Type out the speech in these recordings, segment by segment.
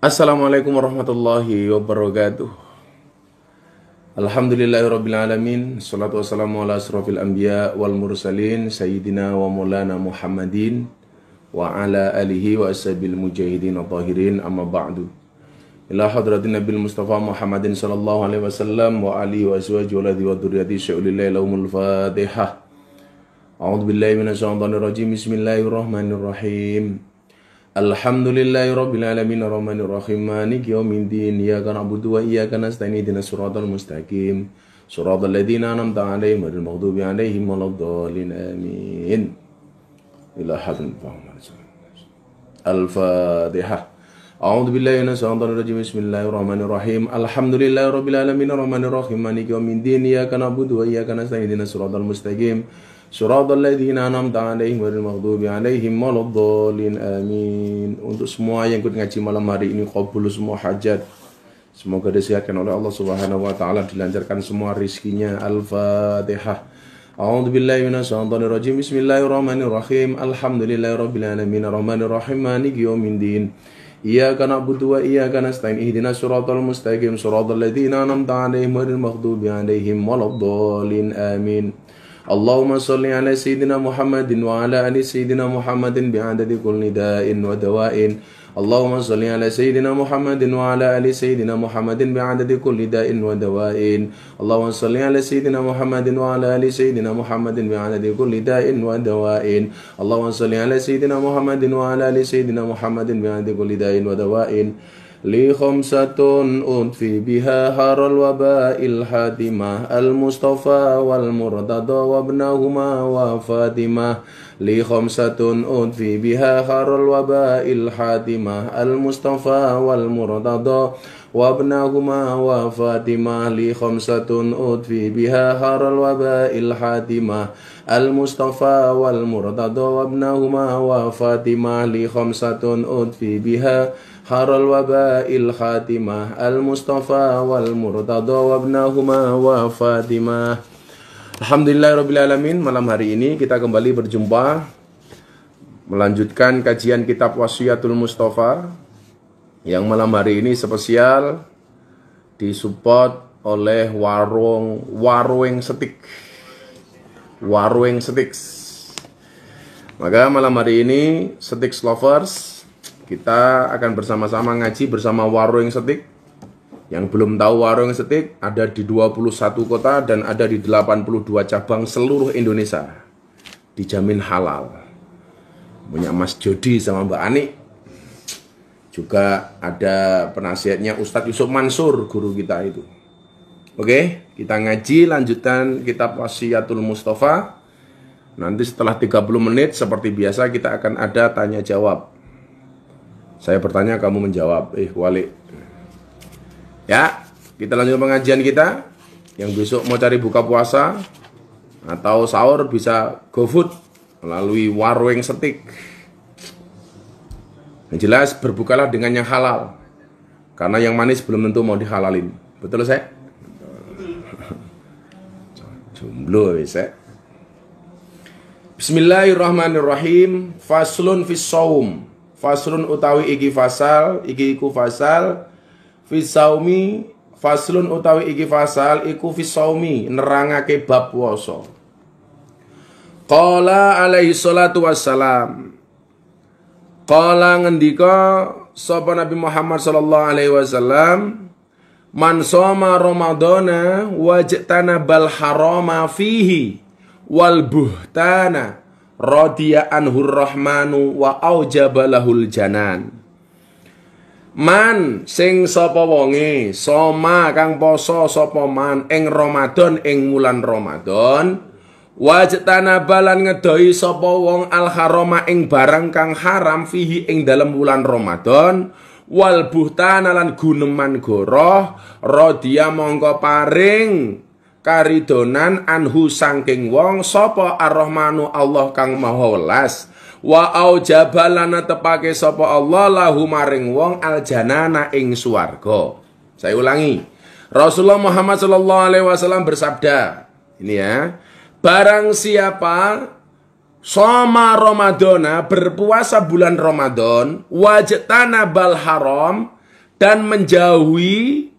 Assalamualaikum warahmatullahi wabarakatuh. Alhamdulillahirrabbilalamin. Salatu wassalamu ala asrafil anbiya wal mursalin Sayyidina wa maulana Muhammadin wa ala alihi wa ashabil mujahidin wa tahirin, amma ba'du. Ila hadratin Nabil Mustafa Muhammadin sallallahu alaihi wasallam wa alihi wa aswaji wa ladhi wa duriyati sya'ulillahi lahumul fatihah. A'udhu billahi minasyaitonir rajim. Bismillahirrahmanirrahim. Alhamdulillahi rabbil alamin arrahmanir rahim maliki yaumiddin iyyaka na'budu wa iyyaka nasta'in ihdinas siratal mustaqim siratal ladzina an'amta 'alaihim ghairil maghdubi 'alaihim waladdallin amin. Ila hadin Al-Fatihah. A'udzu billahi minasyaitonir rajim. Bismillahirrahmanirrahim. Alhamdulillahi rabbil alamin arrahmanir rahim maliki yaumiddin iyyaka na'budu wa iyyaka nasta'in ihdinas siratal mustaqim Suratul ladzina an'amta 'alaihim ghairil maghdubi 'alaihim waladdallin amin. Untuk semua yang ikut ngaji malam hari ini, qabul semua hajat. Semoga disediakan oleh Allah Subhanahu wa taala, dilancarkan semua rezekinya. Al-Fatihah. A'udzu billahi minasyaitonir rajim. Bismillahirrahmanirrahim. Alhamdulillahirabbil alamin arrahmanir rahim maliki yaumiddin. Iyyaka na'budu wa iyyaka nasta'in ihdinas siratal mustaqim siratal ladzina an'amta 'alaihim ghairil maghdubi 'alaihim waladdallin amin. Allahumma salli ala Sayyidina Muhammadin wa ala ali Sayyidina Muhammadin bi'adadi kulli da'in wa dawa'in. Allahumma salli ala Sayyidina Muhammadin wa ala ali Sayyidina Muhammadin bi'adadi kulli da'in wa dawa'in. Allahumma salli ala Sayyidina Muhammadin wa ala ali Sayyidina Muhammadin bi'adadi kulli da'in wa dawa'in. Allahumma salli ala Sayyidina Muhammadin wa ala ali Sayyidina Muhammadin bi'adadi kulli da'in wa dawa'in. Li khamsatun udfi biha haral waba'il hadimah al-Mustafa wal Murtada wa ibnahuma wa Fatimah. Li khamsatun udfi biha haral waba'il hadimah al-Mustafa wal Murtada wa ibnahuma wa Fatimah. Li khamsatun udfi biha haral waba'il hadimah al-Mustafa wal Murtada wa ibnahuma wa Fatimah. Li khamsatun udfi biha haral waba'il khatimah al-Mustafa wal Murtada wa ibnahuma wa Fatimah. Alhamdulillahirabbil alamin. Malam hari ini kita kembali berjumpa melanjutkan kajian kitab Wasiyatul Mustafa, yang malam hari ini spesial disupport oleh Warung Setik. Maka malam hari ini Setiks lovers, kita akan bersama-sama ngaji bersama Warung Setik. Yang belum tahu Warung Setik, ada di 21 kota dan ada di 82 cabang seluruh Indonesia. Dijamin halal. Punya Mas Jody sama Mbak Ani. Juga ada penasihatnya Ustadz Yusuf Mansur, guru kita itu. Oke, kita ngaji lanjutan kitab Wasiyatul Mustafa. Nanti setelah 30 menit seperti biasa kita akan ada tanya jawab. Saya bertanya, kamu menjawab. Walik. Ya, kita lanjut pengajian kita. Yang besok mau cari buka puasa atau sahur bisa GoFood melalui Warung Setik. Yang jelas berbukalah dengan yang halal, karena yang manis belum tentu mau dihalalin. Betul saya? Jomblo saya. Bismillahirrahmanirrahim. Faslun fis shaum. Faslun utawi iki fasal, iki iku fasal fis saumi. Faslun utawi iki fasal iku fis saumi, nerangake bab puasa. Qala alaihi salatu wassalam. Qala ngendika sapa Nabi Muhammad sallallahu alaihi wasallam, man shoma ramadhana wajtana bal harama fihi wal buhtana radiya anhur rahmanu wa aujaba lahul janan. Man sing sapa wonge soma kang poso sapa man ing Ramadan ing wulan Ramadan, wajtana balan ngedoi sapa wong al harama ing barang kang haram fihi ing dalem wulan Ramadan, wal buhtana lan guneman goroh, radiya mongko paring karidonan anhu sangking wong sapa ar-Rahmanu Allah kang maha welas, wa aujabalana tepake sapa Allah lahu maring wong aljanana ing swarga. Saya ulangi. Rasulullah Muhammad sallallahu alaihi wasallam bersabda, ini ya, barang siapa Soma Ramadana, berpuasa bulan Ramadan, wajtana bal haram, dan menjauhi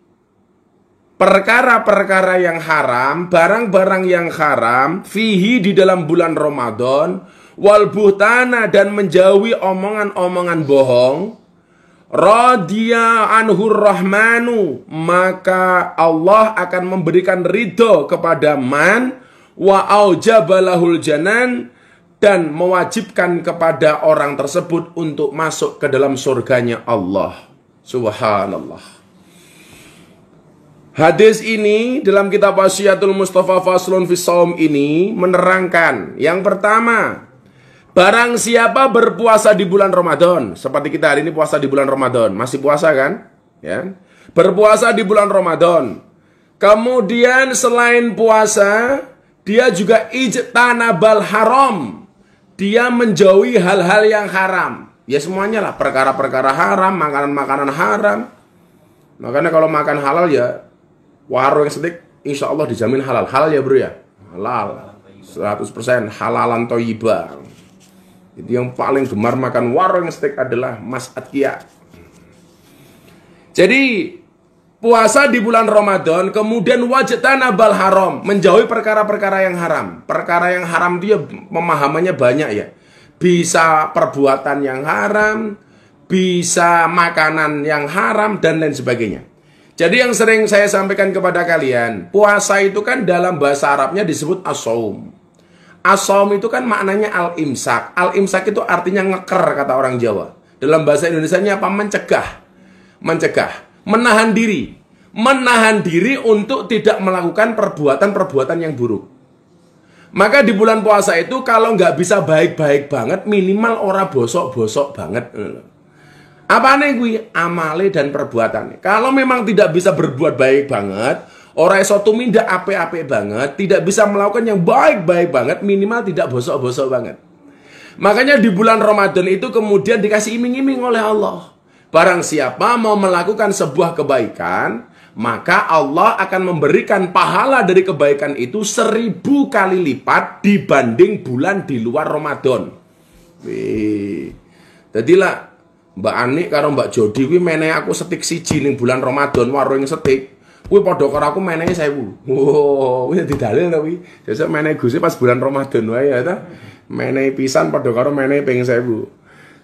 perkara-perkara yang haram, barang-barang yang haram, fihi di dalam bulan Ramadan, wal buhtana dan menjauhi omongan-omongan bohong, radiya anhur rahmanu, maka Allah akan memberikan ridho kepada man, wa aujabalahul janan, dan mewajibkan kepada orang tersebut untuk masuk ke dalam surganya Allah. Subhanallah. Hadis ini dalam kitab Wasiyatul Mustafa Faslun fis Shaum ini menerangkan, yang pertama, barang siapa berpuasa di bulan Ramadan, seperti kita hari ini puasa di bulan Ramadan, masih puasa kan? Ya. Berpuasa di bulan Ramadan. Kemudian selain puasa, dia juga ijtanabal haram. Dia menjauhi hal-hal yang haram. Ya semuanya lah, perkara-perkara haram, makanan-makanan haram. Makanya kalau makan halal ya warung steak insya Allah dijamin halal. Halal ya bro ya? Halal 100% halalan toyibah. Jadi yang paling gemar makan warung steak adalah Mas Atkia. Jadi puasa di bulan Ramadan, kemudian wajtanabal haram, menjauhi perkara-perkara yang haram. Perkara yang haram dia pemahamannya banyak ya. Bisa perbuatan yang haram, bisa makanan yang haram, dan lain sebagainya. Jadi yang sering saya sampaikan kepada kalian, puasa itu kan dalam bahasa Arabnya disebut as-shaum. As-shaum itu kan maknanya al-imsak. Al-imsak itu artinya ngeker kata orang Jawa. Dalam bahasa Indonesianya apa? Mencegah. Mencegah. Menahan diri. Menahan diri untuk tidak melakukan perbuatan-perbuatan yang buruk. Maka di bulan puasa itu kalau nggak bisa baik-baik banget, minimal ora bosok-bosok banget. Apa nih gue? Amale dan perbuatannya. Kalau memang tidak bisa berbuat baik banget, ora iso tumindak apik-apik banget, tidak bisa melakukan yang baik-baik banget, minimal tidak bosok-bosok banget. Makanya di bulan Ramadan itu kemudian dikasih iming-iming oleh Allah. Barang siapa mau melakukan sebuah kebaikan, maka Allah akan memberikan pahala dari kebaikan itu 1000 kali lipat dibanding bulan di luar Ramadan. Jadilah Mbak Ani karo Mbak Jodi kuwi menehi aku setik siji ning bulan Ramadan warung setik. Kuwi padha karo aku menehi 1000. Wow, wis didalil to kuwi. Sesuk menehi Gusti pas bulan Ramadan wae ya ta. Menehi pisan padha karo menehi ping 1000.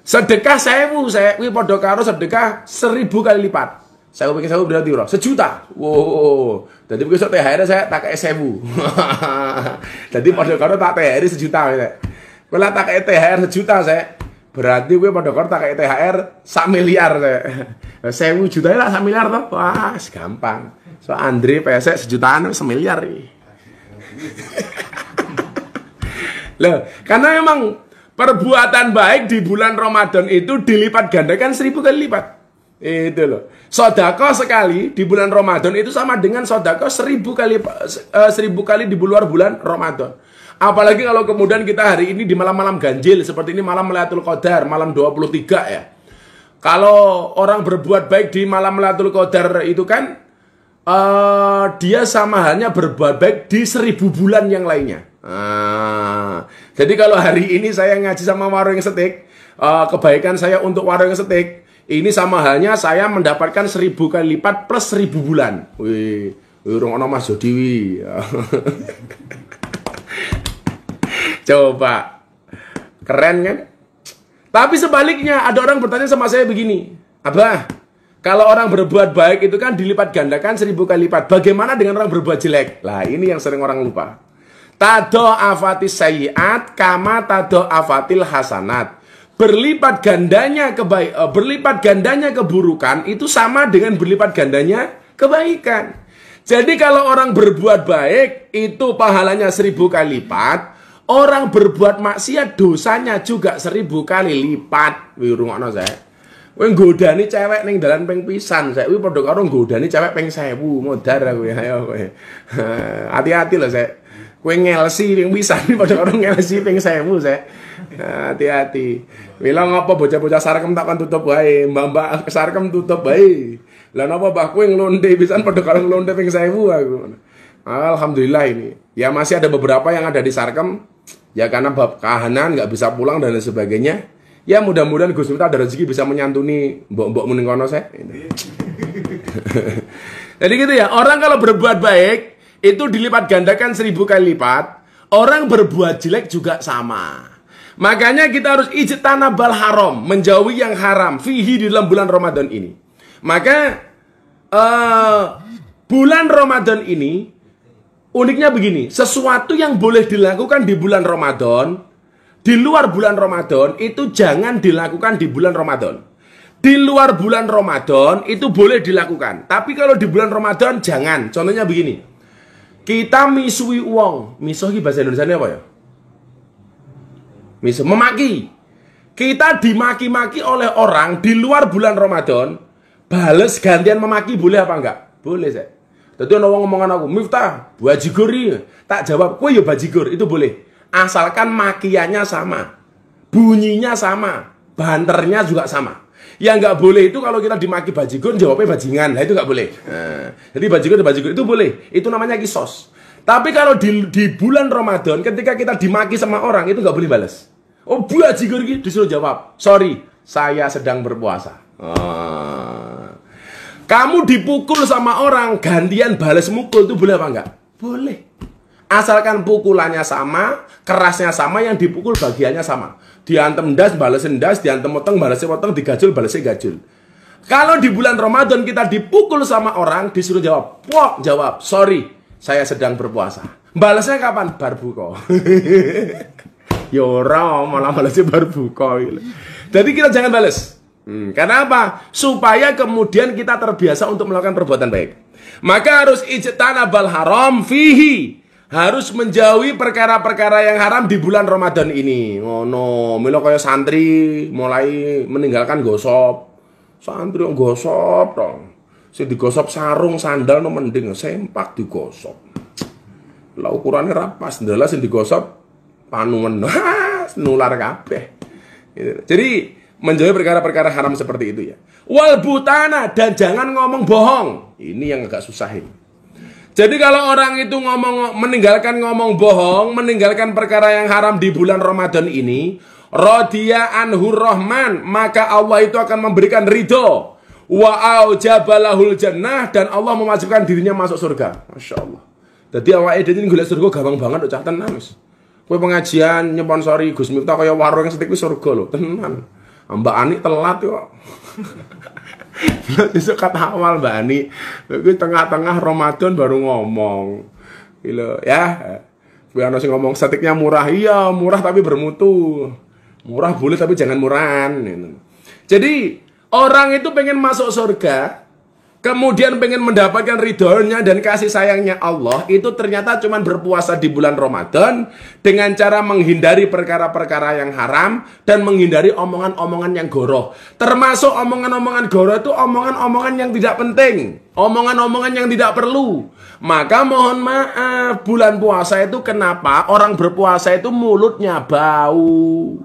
Sedekah 1000 saya kuwi padha karo sedekah 1000 kali lipat. 1000 ping 1000 berarti piro? 1 juta. Wow. Dadi besok THR saya tak kei 1000. Dadi padha karo tak THR 1 juta wae. Kowe tak kei THR 1 juta saya. Berarti gue pada tak kayak THR 1 miliar saya. 1000 juta lah 1 miliar toh. Wah, gampang. So Andre pesek 1 jutaan 1 miliar. Loh, karena memang perbuatan baik di bulan Ramadan itu dilipat gandakan 1000 kali lipat. Itu loh. Sedekah sekali di bulan Ramadan itu sama dengan sedekah 1000 kali di luar bulan Ramadan. Apalagi kalau kemudian kita hari ini di malam-malam ganjil seperti ini, malam Lailatul Qadar, malam 23 ya. Kalau orang berbuat baik di malam Lailatul Qadar itu kan dia sama halnya berbuat baik di 1000 bulan yang lainnya. Jadi kalau hari ini saya ngaji sama warung steak, kebaikan saya untuk warung steak ini sama halnya saya mendapatkan 1000 kali lipat plus 1000 bulan. Wih, urung ono Mas Jodi. Coba, keren kan? Tapi sebaliknya ada orang bertanya sama saya begini, Abah, kalau orang berbuat baik itu kan dilipat gandakan 1000 kali lipat. Bagaimana dengan orang berbuat jelek? Lah ini yang sering orang lupa. Tado afatis sayyiat kama tado afatil hasanat. Berlipat gandanya keburukan itu sama dengan berlipat gandanya kebaikan. Jadi kalau orang berbuat baik itu pahalanya 1000 kali lipat. Orang berbuat maksiat dosanya juga 1000 kali lipat. Wih rungokno saya. Kowe nggodani cewek ning dalan ping pisan, saya kuwi padha karo nggodani cewek ping 1000. Modar aku ya ayo kowe. Hati-hati loh saya. Kowe ngelsi ping pisan padha karo ngelsi ping 1000 saya. Hati-hati. Mila ngapa bocah-bocah sarkem takkan tutup wae, mbak-mbak sarkem tutup wae. Lah napa mbah kowe nglonde pisan padha karo nglonde ping 1000 aku. Alhamdulillah ini. Ya masih ada beberapa yang ada di sarkem. Ya karena bab kahanan nggak bisa pulang dan lain sebagainya. Ya mudah-mudahan Gus Miftah ada rezeki bisa menyantuni mbok-mbok muning kono saya. Jadi gitu ya, orang kalau berbuat baik itu dilipat gandakan 1000 kali lipat. Orang berbuat jelek juga sama. Makanya kita harus ijtanabal haram, menjauhi yang haram fihi di dalam bulan Ramadan ini. Maka bulan Ramadan ini uniknya begini, sesuatu yang boleh dilakukan di bulan Ramadan, di luar bulan Ramadan itu jangan dilakukan di bulan Ramadan. Di luar bulan Ramadan itu boleh dilakukan, tapi kalau di bulan Ramadan jangan. Contohnya begini, kita misui uang, misuhi bahasa Indonesia apa ya? Misuh, memaki. Kita dimaki-maki oleh orang di luar bulan Ramadan, bales gantian memaki boleh apa enggak? Boleh saya. Tadi ada orang ngomongan aku, Miftah, bajigur ini. Tak jawab, kue ya bajigur, itu boleh. Asalkan makiannya sama, bunyinya sama, banternya juga sama. Yang nggak boleh itu kalau kita dimaki bajigur, jawabnya bajingan. Nah itu nggak boleh. Nah, jadi bajigur itu boleh. Itu namanya kisos. Tapi kalau di bulan Ramadan, ketika kita dimaki sama orang, itu nggak boleh balas. Oh, bajigur gitu, disuruh jawab, sorry, saya sedang berpuasa. Kamu dipukul sama orang, gantian balas mukul, itu boleh apa enggak? Boleh. Asalkan pukulannya sama, kerasnya sama, yang dipukul bagiannya sama. Diantem das, balesin das, diantem motong, balesin motong, digajul, balesin gajul. Kalau di bulan Ramadan kita dipukul sama orang, disuruh jawab, wah, jawab, sorry, saya sedang berpuasa. Balasnya kapan? Barbuko. Yora, malah balasnya barbuko. Jadi kita jangan balas. Karena apa? Supaya kemudian kita terbiasa untuk melakukan perbuatan baik. Maka harus ijtanabal haram fihi. Harus menjauhi perkara-perkara yang haram di bulan Ramadan ini. Ngono, milo kaya santri mulai meninggalkan gosop. Santri yang gosop dong. Sing digosop sarung sandal no mending sempak digosop. Lah ukurannya rapas, ndalah sing digosop panumen. Nular kabeh. Jadi menjauhi perkara-perkara haram seperti itu ya. Wal butana, dan jangan ngomong bohong. Ini yang agak susah ini. Jadi kalau orang itu meninggalkan ngomong bohong, meninggalkan perkara yang haram di bulan Ramadan ini, radiya anhur rahman, maka Allah itu akan memberikan ridho. Wa aujabalahul jannah, dan Allah memasukkan dirinya masuk surga. Masya Allah. Jadi awake dhewe golek surga gampang banget cah tenan wis. Kowe pengajian nyponsori Gus Miftah kaya warung yang setik wis surga lho, tenan. Mbak Ani telat kok. Besok kata awal Mbak Ani, gue tengah-tengah Ramadan baru ngomong, gitu ya. Gue harus ngomong setiknya murah, iya murah tapi bermutu, murah boleh tapi jangan murahan. Gitu. Jadi orang itu pengen masuk surga, kemudian pengen mendapatkan ridhonya dan kasih sayangnya Allah, itu ternyata cuma berpuasa di bulan Ramadan dengan cara menghindari perkara-perkara yang haram dan menghindari omongan-omongan yang goroh. Termasuk omongan-omongan goroh itu omongan-omongan yang tidak penting, omongan-omongan yang tidak perlu. Maka mohon maaf, bulan puasa itu kenapa orang berpuasa itu mulutnya bau?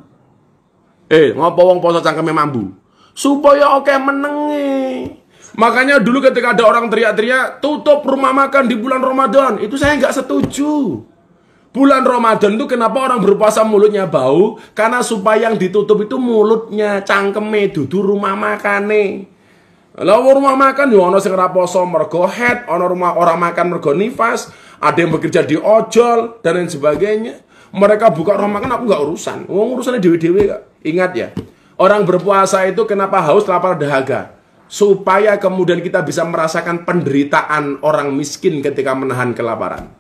Ngopo wong puasa cangkeme mambu? Supaya oke menengi. Makanya dulu ketika ada orang teriak-teriak tutup rumah makan di bulan Ramadan, itu saya nggak setuju. Bulan Ramadan itu kenapa orang berpuasa mulutnya bau? Karena supaya yang ditutup itu mulutnya, cangkeme, dudu rumah makane. Lalu rumah makan yo ono sing ora poso mergo head, ono rumah orang makan mergo nifas, ada yang bekerja di ojol dan lain sebagainya. Mereka buka rumah makan aku nggak urusan. Urusannya dewe-dewe kok. Ingat ya, orang berpuasa itu kenapa haus, lapar, dahaga? Supaya kemudian kita bisa merasakan penderitaan orang miskin ketika menahan kelaparan.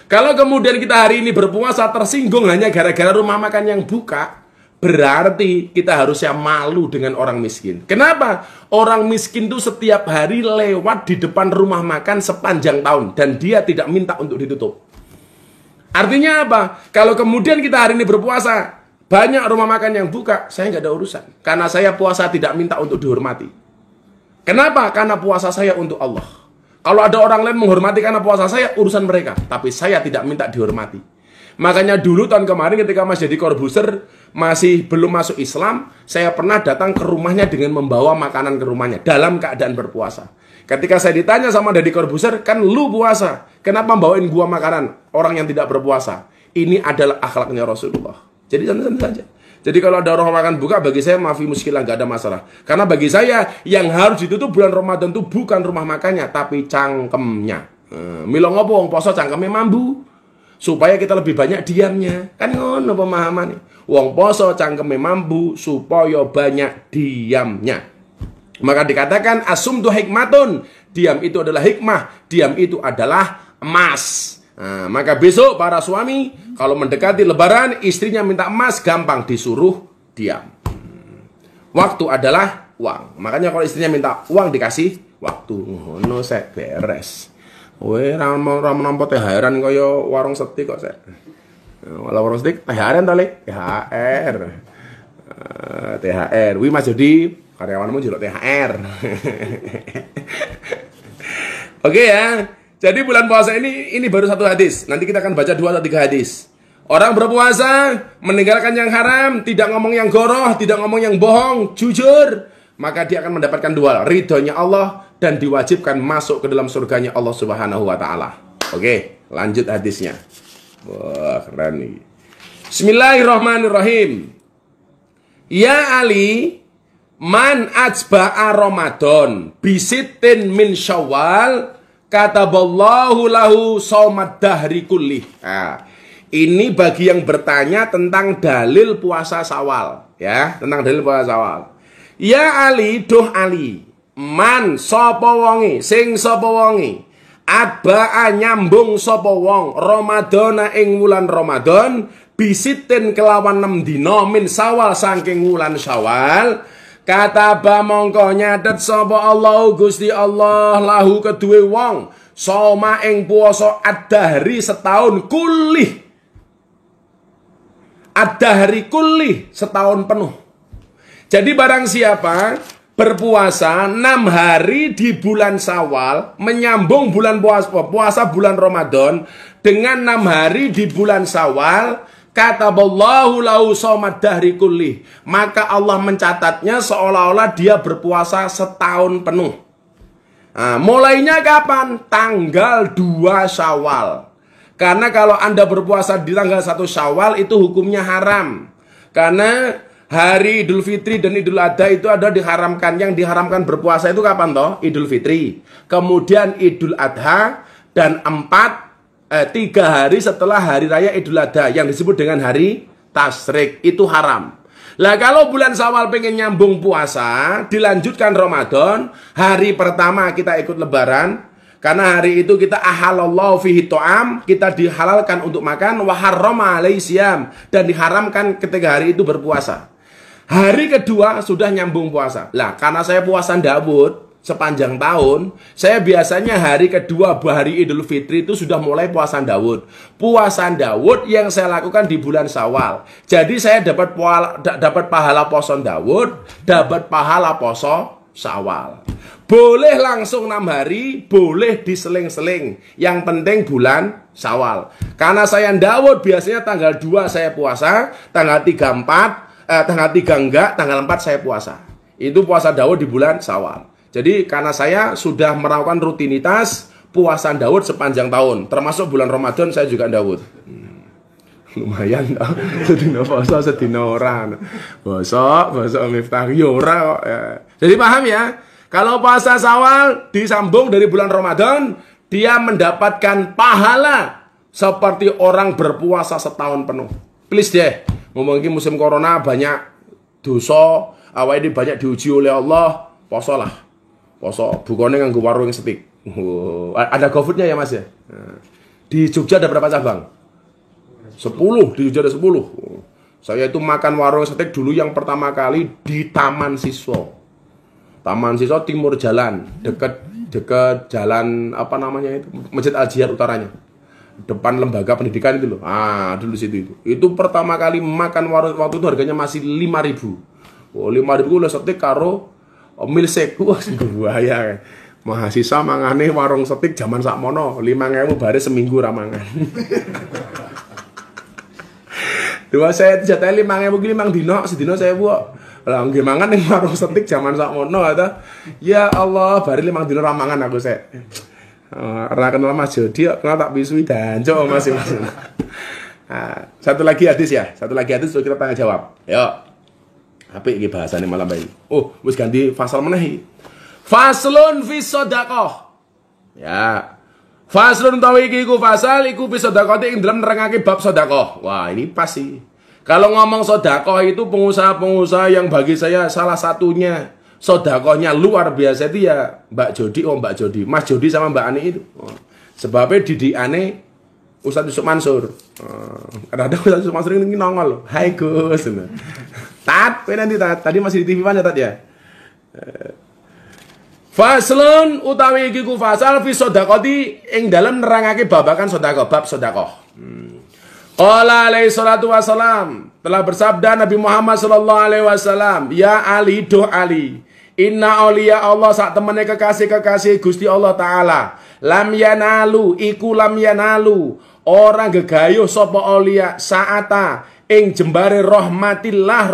Kalau kemudian kita hari ini berpuasa tersinggung hanya gara-gara rumah makan yang buka, berarti kita harusnya malu dengan orang miskin. Kenapa? Orang miskin itu setiap hari lewat di depan rumah makan sepanjang tahun dan dia tidak minta untuk ditutup. Artinya apa? Kalau kemudian kita hari ini berpuasa, banyak rumah makan yang buka, saya nggak ada urusan. Karena saya puasa tidak minta untuk dihormati. Kenapa? Karena puasa saya untuk Allah. Kalau ada orang lain menghormati karena puasa saya, urusan mereka. Tapi saya tidak minta dihormati. Makanya dulu tahun kemarin ketika Mas Deddy Corbuzier masih belum masuk Islam, saya pernah datang ke rumahnya dengan membawa makanan ke rumahnya dalam keadaan berpuasa. Ketika saya ditanya sama Deddy Corbuzier, kan lu puasa, kenapa bawain gua makanan orang yang tidak berpuasa? Ini adalah akhlaknya Rasulullah. Jadi santai-santai saja. Jadi kalau ada orang makan buka, bagi saya maafi muskilah, nggak ada masalah. Karena bagi saya yang harus ditutup bulan Ramadan itu bukan rumah makannya, tapi cangkemnya. Milo ngopo wong poso cangkemnya mambu, supaya kita lebih banyak diamnya. Kan ngono pemahaman. Wong poso cangkemnya mambu supaya banyak diamnya. Maka dikatakan asumtu hikmatun, diam itu adalah hikmah, diam itu adalah emas. Nah, maka besok para suami kalau mendekati lebaran istrinya minta emas, gampang disuruh diam. Waktu adalah uang. Makanya kalau istrinya minta uang dikasih waktu. Ngono sek beres. Weh nampa THR-an kaya warung setik kok sek. Walau warung setik THR-an to, Lek? THR. THR. Wi Mas Jody, karyawanmu jelok THR. Oke ya. Jadi bulan puasa ini baru satu hadis. Nanti kita akan baca 2 atau 3 hadis. Orang berpuasa meninggalkan yang haram, tidak ngomong yang goroh, tidak ngomong yang bohong, jujur, maka dia akan mendapatkan 2, ridhonya Allah dan diwajibkan masuk ke dalam surganya Allah Subhanahu wa taala. Oke, lanjut hadisnya. Wah, keren nih. Bismillahirrahmanirrahim. Ya Ali, man ajba'a Ramadan bisitin min Syawal kataballahu lahu shaumad dahri kulli. Nah, ini bagi yang bertanya tentang dalil puasa Syawal, ya, tentang dalil puasa Syawal. Ya Ali, doh Ali, man sapa wonge, sing sapa wonge, adba'a nyambung sapa wong Ramadana ing wulan Ramadan, bisitin kelawan 6 dina min Syawal saking wulan Syawal. Kataba mongko nyatet sapa Allah Gusti Allah lahu kedue wong soma ing puasa ad-dahri setahun kulih. Ad-dahri kulih setahun penuh. Jadi barang siapa berpuasa 6 hari di bulan Syawal menyambung bulan puasa bulan Ramadan dengan 6 hari di bulan Syawal, kataballahu lahu shaumad dahri kulli, maka Allah mencatatnya seolah-olah dia berpuasa setahun penuh. Nah, mulainya kapan? Tanggal 2 Syawal. Karena kalau Anda berpuasa di tanggal 1 Syawal itu hukumnya haram. Karena hari Idul Fitri dan Idul Adha itu ada diharamkan. Yang diharamkan berpuasa itu kapan toh? Idul Fitri. Kemudian Idul Adha dan 3 hari setelah hari raya Idul Adha yang disebut dengan hari Tasyrik itu haram. Lah kalau bulan Syawal pengen nyambung puasa, dilanjutkan Ramadan, hari pertama kita ikut lebaran, karena hari itu kita ahalallahu fihi to'am, kita dihalalkan untuk makan, wa harrama alaihi siyam, dan diharamkan ketika hari itu berpuasa. Hari kedua sudah nyambung puasa. Lah karena saya puasa Daud sepanjang tahun, saya biasanya hari kedua hari Idul Fitri itu sudah mulai puasa Daud. Puasa Daud yang saya lakukan di bulan Syawal. Jadi saya dapat pahala poso Daud, dapat pahala poso Syawal. Boleh langsung 6 hari, boleh diseling-seling. Yang penting bulan Syawal. Karena saya Daud biasanya tanggal 2 saya puasa, tanggal 3 enggak, tanggal 4 saya puasa. Itu puasa Daud di bulan Syawal. Jadi karena saya sudah melakukan rutinitas puasa Daud sepanjang tahun, termasuk bulan Ramadan saya juga Daud. Lumayan tau, sedina puasa sedina ora. Bosok Miftah yo ora kok. Ya. Jadi paham ya? Kalau puasa Syawal disambung dari bulan Ramadan, dia mendapatkan pahala seperti orang berpuasa setahun penuh. Please deh, ngomong ini musim corona banyak dosa, awal ini banyak diuji oleh Allah, posolah. Poso, bukannya nganggo warung setik. Ada GoFood-nya ya Mas ya? Di Jogja ada berapa cabang? 10, di Jogja ada 10. Saya itu makan warung setik dulu yang pertama kali di Taman Siswa. Taman Siswa timur jalan, dekat jalan apa namanya itu? Masjid Al-Jihad utaranya. Depan lembaga pendidikan itu loh. Ah, dulu situ itu. Itu pertama kali makan warung waktu itu harganya masih 5.000. Oh, 5.000 udah setik karo milsek. Wah, bahaya. Mahasiswa mangane warung setik zaman sakmono 5.000 bare seminggu ramangan. Dua saya jatah 5.000 ki 5 dino, sedino saya buat. Lah nggih mangan ning warung setik zaman sakmono ata. Ya Allah, bare 5 dino ramangan aku sek. Ora kenal Mas Jody kok tak pisui danco Mas. Nah, satu lagi hadis ya. Satu lagi hadis kita tanya jawab. Yuk. Apik iki bahasane malam ini. Oh, wis ganti fasal meneh. Faslun fi shadaqah. Ya. Faslun utawi iki iku fasal iku fi shadaqah ing dalem nerangake bab sedekah. Wah, ini pas sih. Kalau ngomong sedekah itu pengusaha-pengusaha yang bagi saya salah satunya sedekahnya luar biasa itu ya Mbak Jodi, Mbak Jodi, Mas Jodi sama Mbak Ani itu. Sebabnya didikane Ustadz Yusuf Mansur. Kadang-kadang Ustadz Yusuf Mansur ini nongol. Hai Gus. Tat, nanti tat. Tadi masih di TV One ya tat ya. Faslun utawi iki ku fasal fi shadaqati ing dalem nerangake babakan sedekah, bab sedekah. Qala alaihi salatu wasalam, telah bersabda Nabi Muhammad sallallahu alaihi wasallam, ya Ali do Ali, inna auliya Allah sak temene kekasih-kekasih Gusti Allah taala, lam yanalu iku lam yanalu orang gegayuh sapa aulia saata ing jembare rahmatillah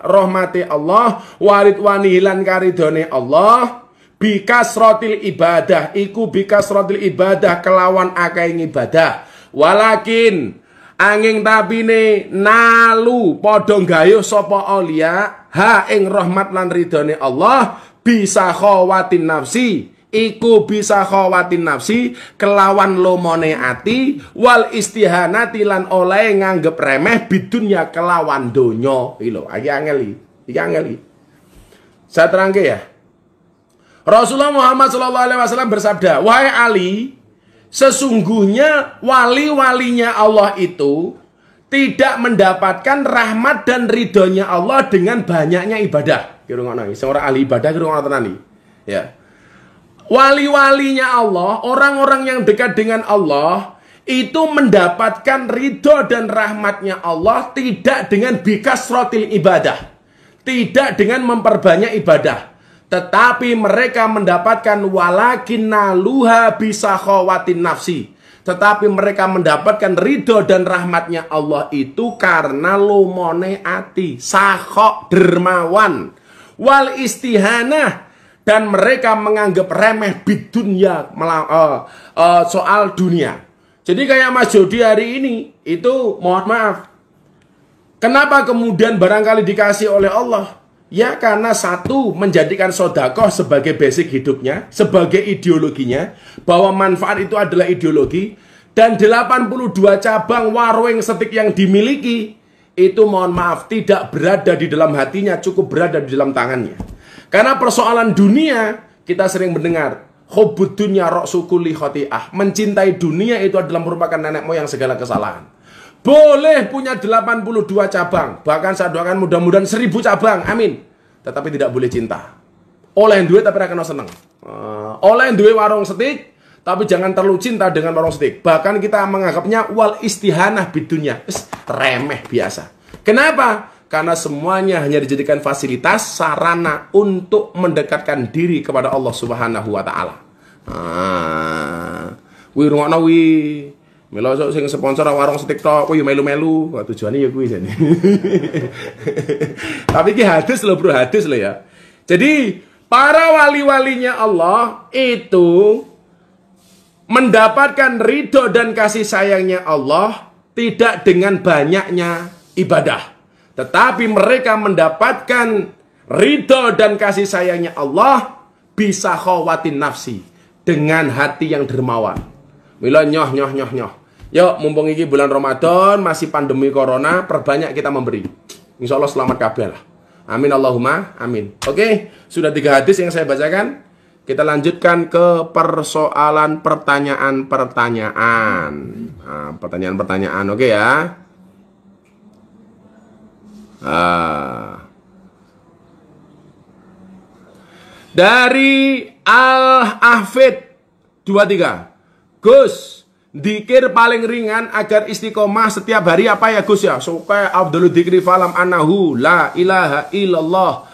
rahmati Allah waridwani lan karidone Allah bikasratil ibadah iku bikasratil ibadah kelawan akeh ibadah walakin angin tapine nalu padha gayuh sapa aulia ha ing rahmat lan ridhone Allah bisa khawatin nafsi iku bisa khawatin nafsi kelawan lomone ati wal istihanati lan oleh nganggep remeh bidunya kelawan donya. Iki lho, iki angel. Saya terangke ya. Rasulullah Muhammad sallallahu alaihi wasallam bersabda, "Wahai Ali, sesungguhnya wali-walinya Allah itu tidak mendapatkan rahmat dan ridhonya Allah dengan banyaknya ibadah." Kirungono iki, seorang ahli ibadah kirungono tenan iki. Ya. Wali-walinya Allah, orang-orang yang dekat dengan Allah, itu mendapatkan ridho dan rahmatnya Allah tidak dengan bikasrotil ibadah. Tidak dengan memperbanyak ibadah. Tetapi mereka mendapatkan walakinna luha bisa khawatin nafsi. Tetapi mereka mendapatkan ridho dan rahmatnya Allah itu karena lumone ati, sakhok dermawan, wal istihanah, dan mereka menganggap remeh bidunya soal dunia. Jadi kayak Mas Jodi hari ini itu mohon maaf. Kenapa kemudian barangkali dikasih oleh Allah? Ya karena satu menjadikan sedekah sebagai basic hidupnya, sebagai ideologinya, bahwa manfaat itu adalah ideologi, dan 82 cabang warung setik yang dimiliki itu mohon maaf tidak berada di dalam hatinya, cukup berada di dalam tangannya. Karena persoalan dunia, kita sering mendengar hubbud dunya ra'su kulli khati'ah. Mencintai dunia itu adalah merupakan nenek moyang segala kesalahan. Boleh punya 82 cabang, bahkan saya doakan mudah-mudahan 1000 cabang, amin. Tetapi tidak boleh cinta. Oleh duit tapi akan seneng. Oleh duit warung setik, tapi jangan terlalu cinta dengan warung setik. Bahkan kita menganggapnya wal istihanah bidunya, remeh biasa. Kenapa? Karena semuanya hanya dijadikan fasilitas, sarana untuk mendekatkan diri kepada Allah Subhanahu wa taala. Kuwi rungokno kuwi. Mila sing sponsor warung setik tok kuwi melu-melu, tujuane ya kuwi jane. Tapi iki hadis lho, Bro, hadis lho ya. Jadi, para wali-walinya Allah itu mendapatkan ridho dan kasih sayangnya Allah tidak dengan banyaknya ibadah. Tetapi mereka mendapatkan ridho dan kasih sayangnya Allah bisa khawatin nafsi dengan hati yang dermawan. Mila nyoh. Yuk, mumpung ini bulan Ramadan, masih pandemi corona, perbanyak kita memberi. Insya Allah selamat kabeh lah. Amin Allahumma amin. Oke, sudah 3 hadis yang saya bacakan. Kita lanjutkan ke persoalan pertanyaan-pertanyaan. Pertanyaan-pertanyaan, oke ya. Dari Al-Hafid 23. Gus, dzikir paling ringan agar istiqomah setiap hari apa ya Gus ya? Supaya Abdul dzikri falam anahu la ilaha illallah.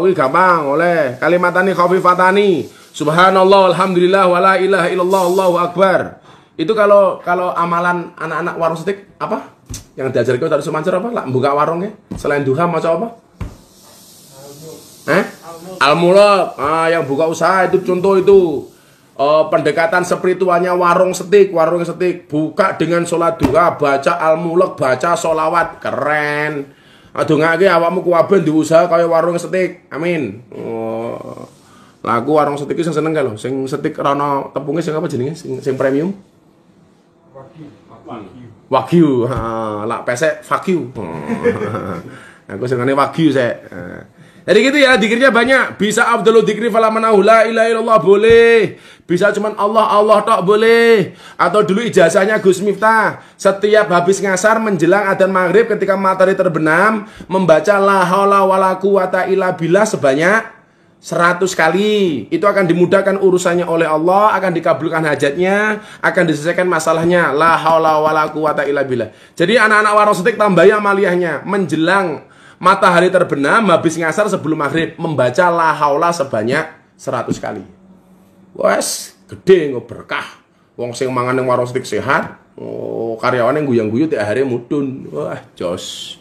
Wih gampang oleh kalimatani khafifatani. Subhanallah alhamdulillah wala ilaha illallah Allahu akbar. Itu kalau amalan anak-anak warung setik apa? Yang diajarkan tadi Sumancur apa? Lah buka warungnya selain duha maca apa? Al-Mulk. Yang buka usaha itu contoh itu. pendekatan spiritualnya warung steak, buka dengan sholat duha, baca al-mulk, baca sholawat, keren. Dongake awakmu kuwaben diusaha kaya warung steak. Amin. Lagu warung steak sing seneng lho, sing steak rono tepunge sing apa jenenge? Sing premium. Wagyu. Lak pesek wagyu. Aku senengane wagyu sik. Jadi gitu ya, dikirnya banyak. Bisa Abdul Dikri falamanahu la ilaha illallah boleh. Bisa cuman Allah tok boleh. Atau dulu ijazahnya Gus Miftah, setiap habis ngasar menjelang adzan maghrib ketika matahari terbenam membaca la haula wala quwata illa billah sebanyak 100 kali. Itu akan dimudahkan urusannya oleh Allah, akan dikabulkan hajatnya, akan diselesaikan masalahnya. La haula wala quwata illa billah. Jadi anak-anak warung steak tambahi amaliyahnya menjelang matahari terbenam habis ngasar sebelum maghrib membaca la haula sebanyak 100 kali. Wes gede nggak berkah. Wong sing mangan ning warung steak sehat, karyawane guyang-guyu tiap hari mudun. Wah, jos.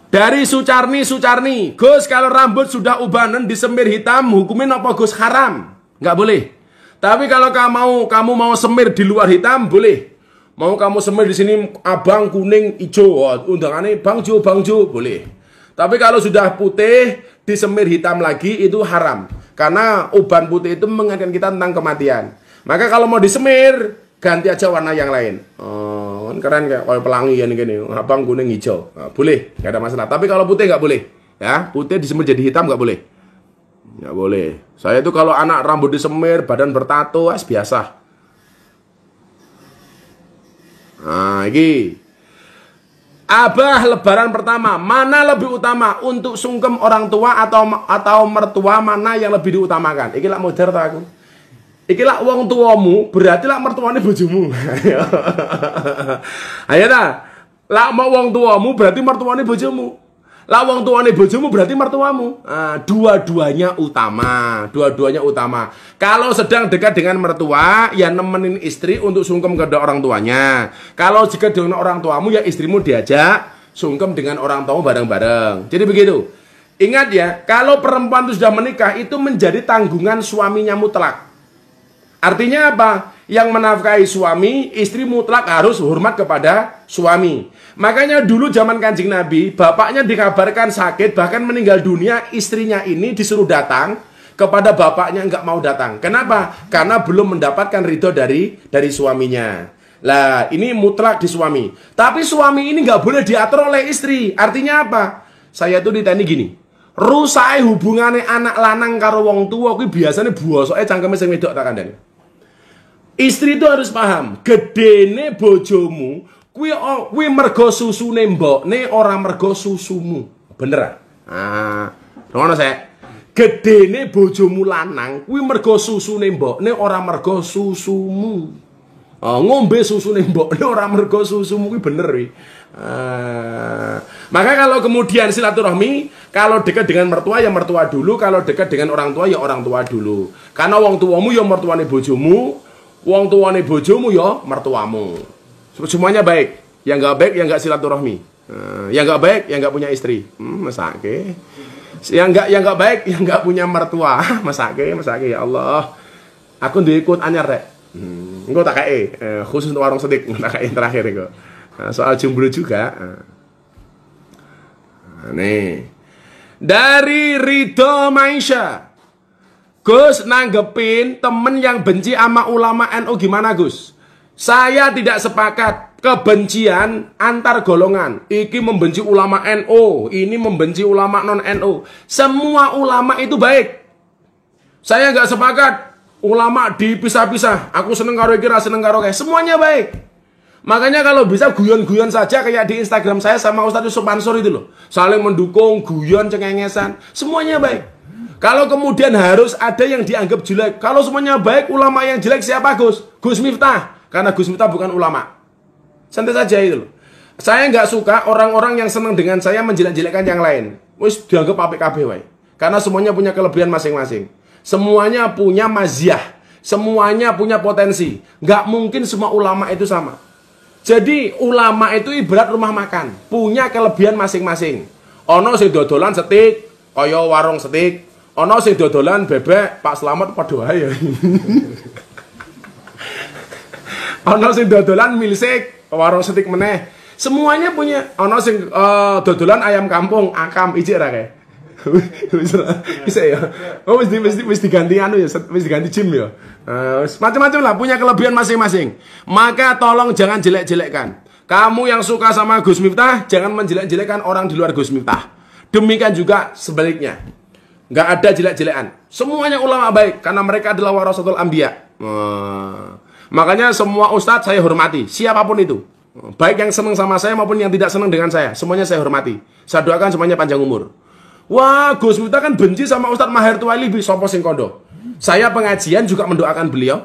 Dari Sucarni, Gus kalau rambut sudah ubanan disemir hitam hukumin apa Gus? Haram, nggak boleh. Tapi kalau kamu mau semir di luar hitam boleh. Mau kamu semir di sini abang, kuning, hijau, undangannya Bang Jo boleh. Tapi kalau sudah putih disemir hitam lagi itu haram. Karena uban putih itu mengingatkan kita tentang kematian. Maka kalau mau disemir ganti aja warna yang lain. Keren kayak pelangi ya gini, abang, kuning, hijau. Boleh, nggak ada masalah. Tapi kalau putih nggak boleh. Ya, putih disemir jadi hitam nggak boleh. Nggak boleh. Saya itu kalau anak rambut disemir, badan bertato, biasa. Nah, ini Abah lebaran pertama mana lebih utama untuk sungkem orang tua atau mertua, mana yang lebih diutamakan? Iki lak modern to aku. Iki lak wong tuamu berarti lak mertuane bojomu. Ayo ta. Lak mau wong tuamu berarti mertuane bojomu. Lah wong tuane bojomu berarti mertuamu. Dua-duanya utama, Kalau sedang dekat dengan mertua, ya nemenin istri untuk sungkem ke orang tuanya. Kalau jika dengan orang tuamu, ya istrimu diajak sungkem dengan orang tuamu bareng-bareng. Jadi begitu. Ingat ya, kalau perempuan itu sudah menikah, itu menjadi tanggungan suaminya mutlak. Artinya apa? Yang menafkahi suami, istri mutlak harus hormat kepada suami. Makanya dulu zaman Kanjeng Nabi, bapaknya dikabarkan sakit, bahkan meninggal dunia, istrinya ini disuruh datang kepada bapaknya, nggak mau datang. Kenapa? Karena belum mendapatkan ridho dari suaminya. Lah, ini mutlak di suami. Tapi suami ini nggak boleh diatur oleh istri. Artinya apa? Saya tuh ditanya gini, rusake hubungannya anak lanang karo wong tua, kuwi biasanya buasoke cangkeme sing wedok tak kandhani. Istri itu harus paham, gedene bojomu kuwi mergo susune mbokne ora mergo susumu. Bener ah? Ngono sik. Gedene bojomu lanang kuwi mergo susune mbokne ora mergo susumu. Ngombe susune mbokne ora mergo susumu kuwi bener kuwi. Maka kalau kemudian silaturahmi, kalau dekat dengan mertua ya mertua dulu, kalau dekat dengan orang tua ya orang tua dulu. Karena wong tuamu ya mertuane bojomu, wong tuane bojomu ya mertuamu. Semuanya baik. Yang nggak baik, yang nggak silaturahmi. Yang nggak baik, yang nggak punya istri. Masake. Yang nggak baik, yang nggak punya mertua. Masake ya Allah. Aku duwe ikut anyar rek. Engko tak kae, khusus untuk warung sedik tak kae terakhir iku. Soal jomblo juga. Nih. Dari Ridho Maisha. Gus nanggepin temen yang benci sama ulama NU gimana Gus? Saya tidak sepakat kebencian antar golongan. Iki membenci ulama NU, ini membenci ulama non NU. Semua ulama itu baik. Saya nggak sepakat ulama dipisah-pisah. Aku seneng karo iki, seneng karo kayak. Semuanya baik. Makanya kalau bisa guyon-guyon saja kayak di Instagram saya sama Ustadz Yusuf Mansur itu loh. Saling mendukung, guyon, cengengesan. Semuanya baik. Kalau kemudian harus ada yang dianggap jelek. Kalau semuanya baik, ulama yang jelek siapa Gus? Gus Miftah. Karena Gus Miftah bukan ulama. Santai saja itu loh. Saya nggak suka orang-orang yang senang dengan saya menjelek-jelekkan yang lain. Wis dianggap apik kabeh wae. Karena semuanya punya kelebihan masing-masing. Semuanya punya maziah. Semuanya punya potensi. Nggak mungkin semua ulama itu sama. Jadi ulama itu ibarat rumah makan. Punya kelebihan masing-masing. Ono sing dodolan steak, kaya warung steak. Ono sing dodolan bebek, Pak Slamet padha ae ya. Ono sing dodolan milsek, warung setik meneh. Semuanya punya. Ono sing dodolan ayam kampung, akam ijik ra kae. Bisa ya. Oh wis diganti anu ya, wis diganti gym ya. Macam-macam lah, punya kelebihan masing-masing. Maka tolong jangan jelek-jelekkan. Kamu yang suka sama Gus Miftah, jangan menjelek-jelekkan orang di luar Gus Miftah. Demikian juga sebaliknya. Nggak ada jelek-jelekan. Semuanya ulama baik karena mereka adalah warasatul anbiya. Makanya semua ustadz saya hormati, siapapun itu. Baik yang senang sama saya maupun yang tidak senang dengan saya, semuanya saya hormati. Saya doakan semuanya panjang umur. Wah, Gus Miftah kan benci sama Ustadz Maher Tuwaili sopo sing kondo. Saya pengajian juga mendoakan beliau.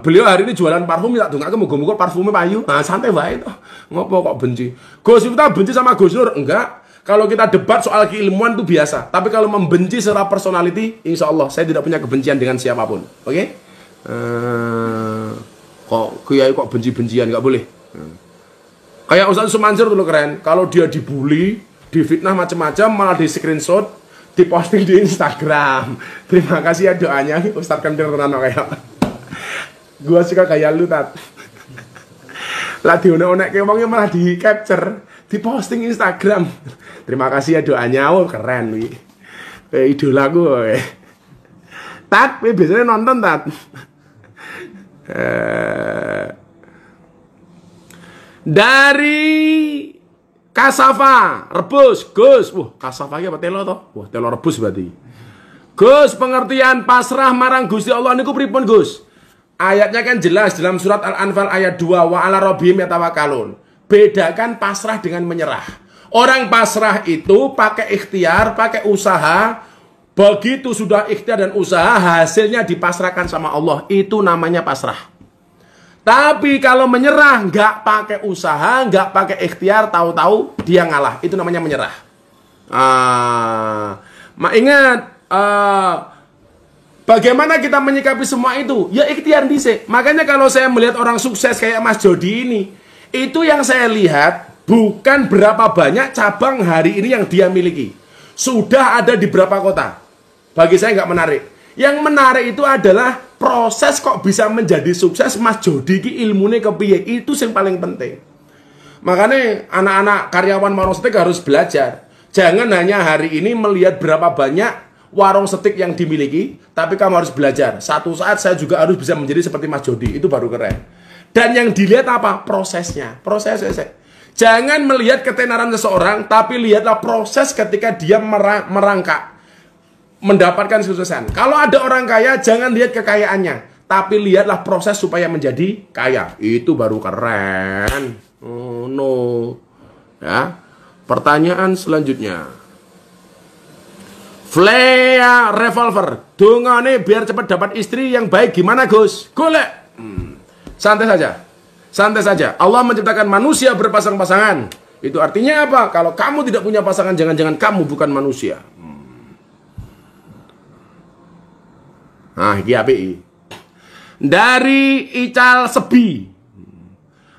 Beliau hari ini jualan parfum, tak dongake muga-muga parfumnya payu. Santai wae toh. Ngopo kok benci? Gus Miftah benci sama Gus Nur? Enggak. Kalau kita debat soal keilmuan itu biasa. Tapi kalau membenci secara personality, insya Allah saya tidak punya kebencian dengan siapapun. Oke? Kok kiai kok benci-bencian, nggak boleh. Kayak Ustaz Sumansur dulu keren. Kalau dia dibully, difitnah macam-macam, malah di screenshot, diposting di Instagram. Terima kasih ya doanya, Ustaz Kentir tenan kayak. Gua suka kayak lu tat. Lah dionek-onek ke wongnya malah di capture, diposting Instagram. Terima kasih ya doanya, oh keren wi. Idola gue. Tat, biasanya nonton tat. Dari Kasafa, rebus, Gus. Kasafa apa telo toh? Telo rebus berarti. Gus, pengertian pasrah marang Gusti Allah niku pripun, Gus? Ayatnya kan jelas dalam surat Al-Anfal ayat 2, wa 'ala rabbihim yatawakkalun. Bedakan pasrah dengan menyerah. Orang pasrah itu pakai ikhtiar, pakai usaha. Begitu sudah ikhtiar dan usaha, hasilnya dipasrahkan sama Allah. Itu namanya pasrah. Tapi kalau menyerah, nggak pakai usaha, nggak pakai ikhtiar, tahu-tahu dia ngalah. Itu namanya menyerah. Ingat, bagaimana kita menyikapi semua itu? Ya ikhtiar dhisik. Makanya kalau saya melihat orang sukses kayak Mas Jody ini, itu yang saya lihat bukan berapa banyak cabang hari ini yang dia miliki. Sudah ada di berapa kota. Bagi saya nggak menarik. Yang menarik itu adalah proses kok bisa menjadi sukses. Mas Jody ki ilmune kepiye, itu yang paling penting. Makanya anak-anak karyawan warung setik harus belajar. Jangan hanya hari ini melihat berapa banyak warung setik yang dimiliki, tapi kamu harus belajar. Satu saat saya juga harus bisa menjadi seperti Mas Jody, itu baru keren. Dan yang dilihat apa? Prosesnya. Prosesnya. Jangan melihat ketenaran seseorang, tapi lihatlah proses ketika dia merangkak mendapatkan kesuksesan. Kalau ada orang kaya, jangan lihat kekayaannya, tapi lihatlah proses supaya menjadi kaya. Itu baru keren. Oh no. Ya. Pertanyaan selanjutnya. Flea Revolver, dongane biar cepat dapat istri yang baik gimana, Gus? Golek. Santai saja. Santai saja. Allah menciptakan manusia berpasang-pasangan. Itu artinya apa? Kalau kamu tidak punya pasangan, jangan-jangan kamu bukan manusia. Nah, iki API. Dari Ical Sebi.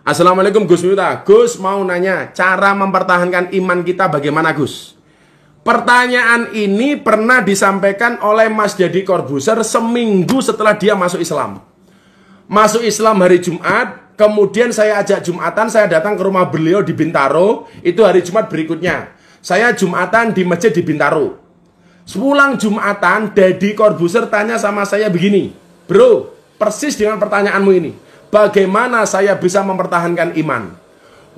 Assalamualaikum Gus Miftah. Gus mau nanya, cara mempertahankan iman kita bagaimana, Gus? Pertanyaan ini pernah disampaikan oleh Mas Deddy Corbuzier seminggu setelah dia masuk Islam. Masuk Islam hari Jumat, kemudian saya ajak Jumatan, saya datang ke rumah beliau di Bintaro, itu hari Jumat berikutnya. Saya Jumatan di masjid di Bintaro. Sepulang Jumatan, Deddy Corbuzier tanya sama saya begini, bro, persis dengan pertanyaanmu ini, bagaimana saya bisa mempertahankan iman?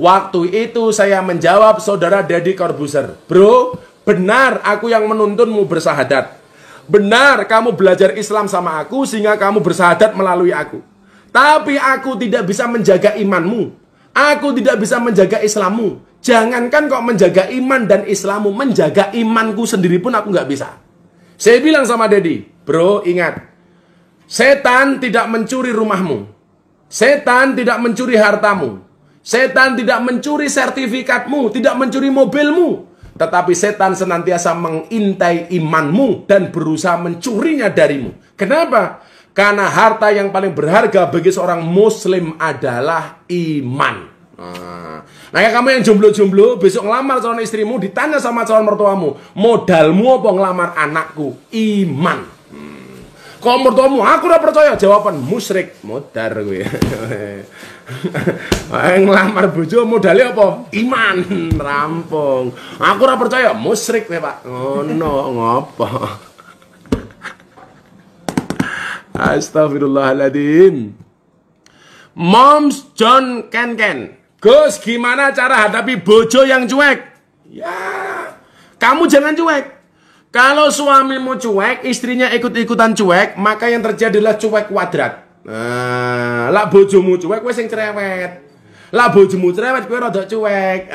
Waktu itu saya menjawab, saudara Deddy Corbuzier, bro, benar aku yang menuntunmu bersahadat. Benar kamu belajar Islam sama aku sehingga kamu bersahadat melalui aku. Tapi aku tidak bisa menjaga imanmu. Aku tidak bisa menjaga Islammu. Jangankan kok menjaga iman dan Islammu, menjaga imanku sendiri pun aku nggak bisa. Saya bilang sama Deddy, bro ingat, setan tidak mencuri rumahmu. Setan tidak mencuri hartamu. Setan tidak mencuri sertifikatmu, tidak mencuri mobilmu. Tetapi setan senantiasa mengintai imanmu dan berusaha mencurinya darimu. Kenapa? Karena harta yang paling berharga bagi seorang muslim adalah iman. Nah, kamu yang jomblo-jomblo besok ngelamar calon istrimu, ditanya sama calon mertuamu, modalmu apa ngelamar anakku? Iman. Kalau mertuamu, aku udah percaya, jawaban musyrik, modar gue. Ngelamar bojo modalnya apa? Iman, rampung. Aku udah percaya, musyrik ya Pak. Oh no, ngopo? Astagfirullahaladzim. Moms John Ken. Gus, gimana cara hadapi bojo yang cuek? Ya, kamu jangan cuek. Kalau suamimu cuek, istrinya ikut-ikutan cuek, maka yang terjadi adalah cuek kuadrat. Nah, lah bojomu cuek, wes yang cerewet. Lah bojomu cerewet, kowe rada cuek.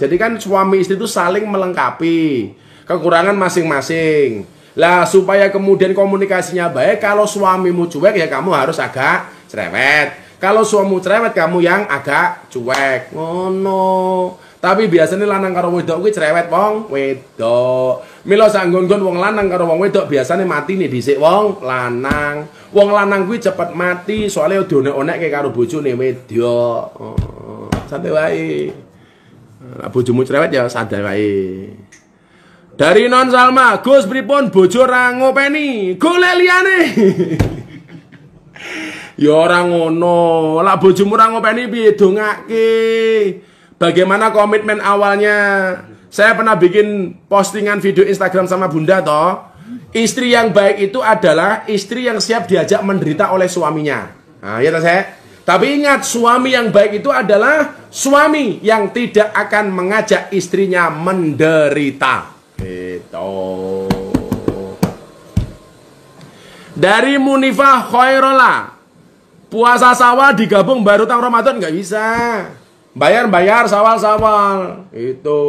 Jadi kan suami istri itu saling melengkapi kekurangan masing-masing. Lah supaya kemudian komunikasinya baik, kalau suamimu cuek ya kamu harus agak cerewet. Kalau suamimu cerewet, kamu yang agak cuek. Ngono. Tapi biasanya lanang karo wedok kuwi cerewet wong wedok. Mila sanggon-gon wong lanang karo wong wedok biasanya mati nih dhisik wong lanang. Wong lanang kuwi cepet mati soalnya dionek-onekke karo bojone wedok. Santai wae. Lah bojomu cerewet ya sadar wae. Dari Non Salma, Gus pripun bojo ra ngopeni? Golek liyane. Ya ora ngono. Lah bojomu ra ngopeni piye dongake? Bagaimana komitmen awalnya? Saya pernah bikin postingan video Instagram sama Bunda toh. Istri yang baik itu adalah istri yang siap diajak menderita oleh suaminya. Nah, ya toh saya. Tapi ingat, suami yang baik itu adalah suami yang tidak akan mengajak istrinya menderita. Gitu. Dari Munifah Khairola, puasa sawal digabung baru tang Ramadan nggak bisa. Bayar sawal-sawal. Itu.